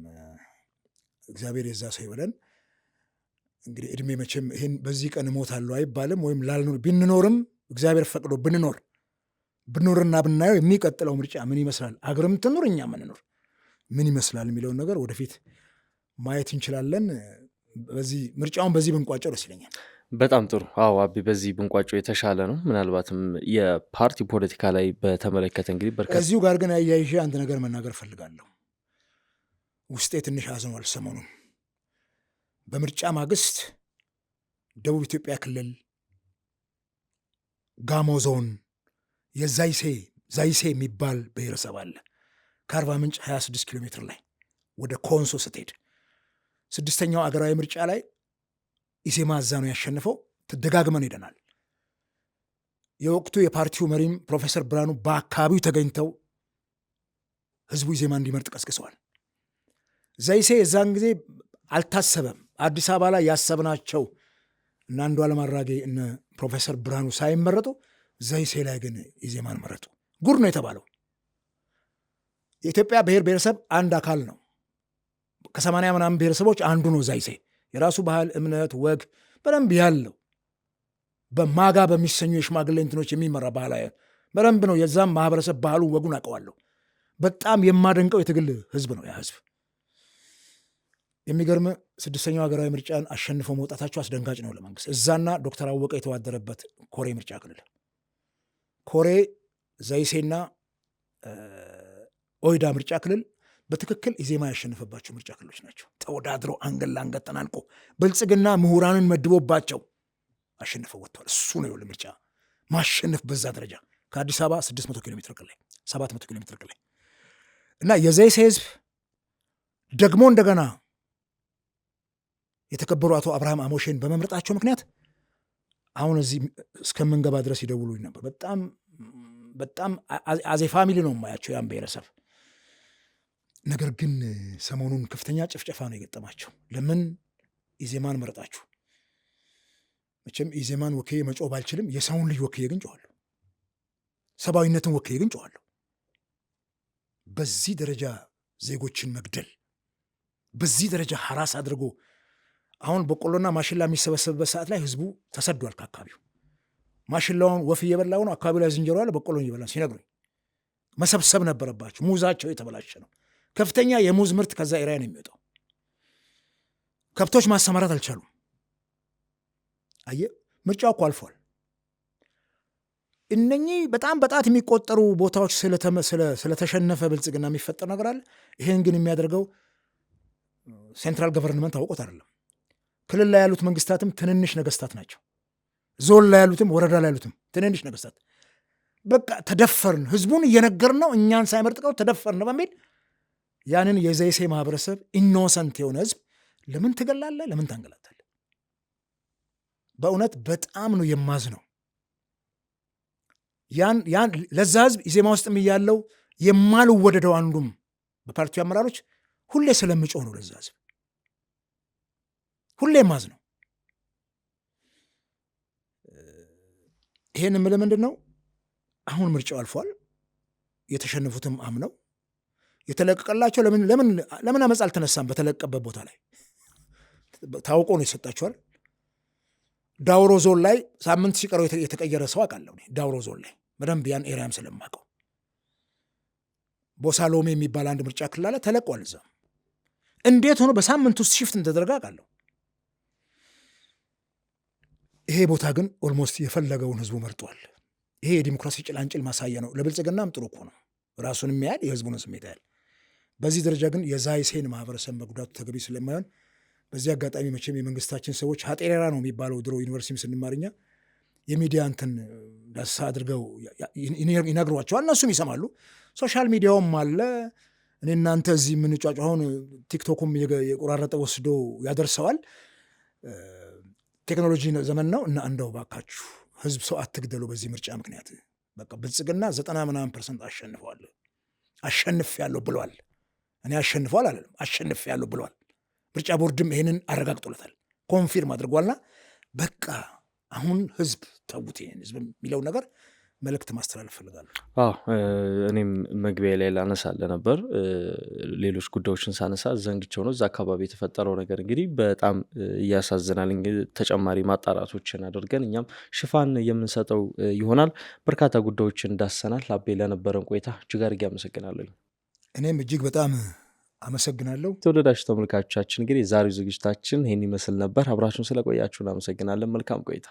እግዚአብሔር የዛ ሰው ይበለን። እንግዲህ እድሜ መቼም ይህን በዚህ ቀን እሞታለሁ አይባልም፣ ወይም ላልኖር ብንኖርም እግዚአብሔር ፈቅዶ ብንኖርና ብናየው የሚቀጥለው ምርጫ ምን ይመስላል፣ አገርም ትኑር እኛ ምንኖር ምን ይመስላል የሚለውን ነገር ወደፊት ማየት እንችላለን። በዚህ ምርጫውን በዚህ ብንቋጨው ደስ ይለኛል። በጣም ጥሩ። አዎ አቢ፣ በዚህ ብንቋጨው የተሻለ ነው። ምናልባትም የፓርቲ ፖለቲካ ላይ በተመለከተ እንግዲህ ከዚሁ ጋር ግን አያይዤ አንድ ነገር መናገር ፈልጋለሁ። ውስጤ ትንሽ አዝኗል ሰሞኑን። በምርጫ ማግስት ደቡብ ኢትዮጵያ ክልል ጋሞ ዞን የዛይሴ የሚባል ብሔረሰብ አለ። ከአርባ ምንጭ 26 ኪሎ ሜትር ላይ ወደ ኮንሶ ስትሄድ 6ኛው አገራዊ ምርጫ ላይ ኢዜማ እዛ ነው ያሸንፈው። ተደጋግመን ሄደናል። የወቅቱ የፓርቲው መሪም ፕሮፌሰር ብርሃኑ በአካባቢው ተገኝተው ህዝቡ ኢዜማ እንዲመርጥ ቀስቅሰዋል። ዘይሴ የዛን ጊዜ አልታሰበም። አዲስ አበባ ላይ ያሰብናቸው እነ አንዱዓለም አራጌ እነ ፕሮፌሰር ብርሃኑ ሳይመረጡ ዘይሴ ላይ ግን ኢዜማን መረጡ። ጉድ ነው የተባለው። የኢትዮጵያ ብሔር ብሔረሰብ አንድ አካል ነው። ከ80 ምናምን ብሔረሰቦች አንዱ ነው ዘይሴ። የራሱ ባህል፣ እምነት፣ ወግ በደንብ ያለው በማጋ በሚሰኙ የሽማግሌ እንትኖች የሚመራ ባህላዊ በደንብ ነው። የዛም ማህበረሰብ ባህሉ ወጉን አውቀዋለሁ። በጣም የማደንቀው የትግል ህዝብ ነው ያ ህዝብ። የሚገርም 6ኛው ሀገራዊ ምርጫን አሸንፈው መውጣታቸው አስደንጋጭ ነው ለመንግስት። እዛና ዶክተር አወቀ የተዋደረበት ኮሬ ምርጫ ክልል ኮሬ፣ ዘይሴና ኦይዳ ምርጫ ክልል በትክክል ኢዜማ ያሸንፈባቸው ምርጫ ክልሎች ናቸው። ተወዳድረው አንገት ለአንገት ተናንቆ ብልጽግና ምሁራንን መድቦባቸው አሸንፈው ወጥተዋል። እሱ ነው ምርጫ ማሸነፍ በዛ ደረጃ ከአዲስ አበባ 600 ኪሎ ሜትር ላይ 700 ኪሎ ሜትር ላይ እና የዘይሴ ህዝብ ደግሞ እንደገና የተከበሩ አቶ አብርሃም አሞሼን በመምረጣቸው ምክንያት አሁን እዚህ እስከምንገባ ድረስ ይደውሉኝ ነበር። በጣም አዜ ፋሚሊ ነው የማያቸው ያን ብሔረሰብ። ነገር ግን ሰሞኑን ከፍተኛ ጭፍጨፋ ነው የገጠማቸው። ለምን ኢዜማን መረጣችሁ? መቼም ኢዜማን ወክዬ መጮህ ባልችልም የሰውን ልጅ ወክዬ ግን ጮኋለሁ። ሰብአዊነትን ወክዬ ግን ጮኋለሁ። በዚህ ደረጃ ዜጎችን መግደል፣ በዚህ ደረጃ ሐራስ አድርጎ አሁን በቆሎና ማሽላ የሚሰበሰብበት ሰዓት ላይ ህዝቡ ተሰዷል ከአካባቢው። ማሽላውን ወፍ እየበላው ነው፣ አካባቢው ላይ ዝንጀሮ አለ፣ በቆሎ እየበላ ሲነግሩኝ መሰብሰብ ነበረባቸው። ሙዛቸው የተበላሸ ነው። ከፍተኛ የሙዝ ምርት ከዛ ኤሪያ ነው የሚወጣው። ከብቶች ማሰማራት አልቻሉም። አየህ፣ ምርጫው እኮ አልፏል። እነኚህ በጣም በጣት የሚቆጠሩ ቦታዎች ስለተሸነፈ ብልጽግና የሚፈጠር ነገር አለ። ይሄን ግን የሚያደርገው ሴንትራል ገቨርንመንት አውቆት አይደለም። ክልል ላይ ያሉት መንግስታትም ትንንሽ ነገስታት ናቸው። ዞን ላይ ያሉትም ወረዳ ላይ ያሉትም ትንንሽ ነገስታት በቃ ተደፈርን፣ ህዝቡን እየነገርን ነው፣ እኛን ሳይመርጥቀው ተደፈርን በሚል ያንን የዘይሴ ማህበረሰብ ኢኖሰንት የሆነ ህዝብ ለምን ትገላለህ? ለምን ታንገላታለህ? በእውነት በጣም ነው የማዝነው። ያን ለዛ ህዝብ ኢዜማ ውስጥም እያለው የማልወደደው አንዱም በፓርቲው አመራሮች ሁሌ ስለምጮህ ነው ለዛ ህዝብ ሁሌ የማዝነው። ይሄን የምልህ ምንድን ነው፣ አሁን ምርጫው አልፏል። የተሸነፉትም አምነው የተለቀቀላቸው ለምን አመፅ አልተነሳም? በተለቀበት ቦታ ላይ ታውቆ ነው ይሰጣቸዋል። ዳውሮ ዞን ላይ ሳምንት ሲቀረው የተቀየረ ሰው አውቃለሁ። ዳውሮ ዞን ላይ በደንብ ያን ኤሪያም ስለማውቀው ቦሳሎሜ የሚባል አንድ ምርጫ ክልል አለ፣ ተለቋል። እዛ እንዴት ሆኖ በሳምንት ውስጥ ሽፍት እንደተደረገ አውቃለሁ። ይሄ ቦታ ግን ኦልሞስት የፈለገውን ህዝቡ መርጧል። ይሄ የዲሞክራሲ ጭላንጭል ማሳያ ነው። ለብልጽግናም ጥሩ እኮ ነው፣ ራሱን የሚያህል የህዝቡን ስሜት ያህል። በዚህ ደረጃ ግን የዛይሴን ማህበረሰብ መጉዳቱ ተገቢ ስለማይሆን በዚህ አጋጣሚ መቼም የመንግስታችን ሰዎች ሀጤሬራ ነው የሚባለው ድሮ ዩኒቨርሲቲም ስንማርኛ የሚዲያ እንትን ዳሰሳ አድርገው ይነግሯቸዋል፣ እነሱም ይሰማሉ። ሶሻል ሚዲያውም አለ። እኔ እናንተ እዚህ የምንጫጫ አሁን ቲክቶኩም የቆራረጠ ወስዶ ያደርሰዋል። ቴክኖሎጂ ዘመን ነው እና እንደው ባካችሁ ህዝብ ሰው አትግደሉ በዚህ ምርጫ ምክንያት። በቃ ብልጽግና 90% አሸንፌያለሁ ብሏል። እኔ አሸንፏል አላለም፣ አሸንፌያለሁ ብሏል። ምርጫ ቦርድም ይሄንን አረጋግጦለታል፣ ኮንፊርም አድርጓልና በቃ አሁን ህዝብ ተውት፣ ይሄን ህዝብ የሚለው ነገር መልእክት ማስተላለፍ ፈልጋለሁ። እኔም መግቢያ ላይ ላነሳለ ነበር፣ ሌሎች ጉዳዮችን ሳነሳ ዘንግቸው ነው። እዛ አካባቢ የተፈጠረው ነገር እንግዲህ በጣም እያሳዝናል። ተጨማሪ ማጣራቶችን አድርገን እኛም ሽፋን የምንሰጠው ይሆናል። በርካታ ጉዳዮችን ዳሰናል። አቤ ለነበረን ቆይታ እጅግ አድርጌ አመሰግናለሁ። እኔም እጅግ በጣም አመሰግናለሁ። ተወደዳችሁ ተመልካቾቻችን እንግዲህ የዛሬው ዝግጅታችን ይህን ይመስል ነበር። አብራችሁን ስለቆያችሁን አመሰግናለን። መልካም ቆይታ።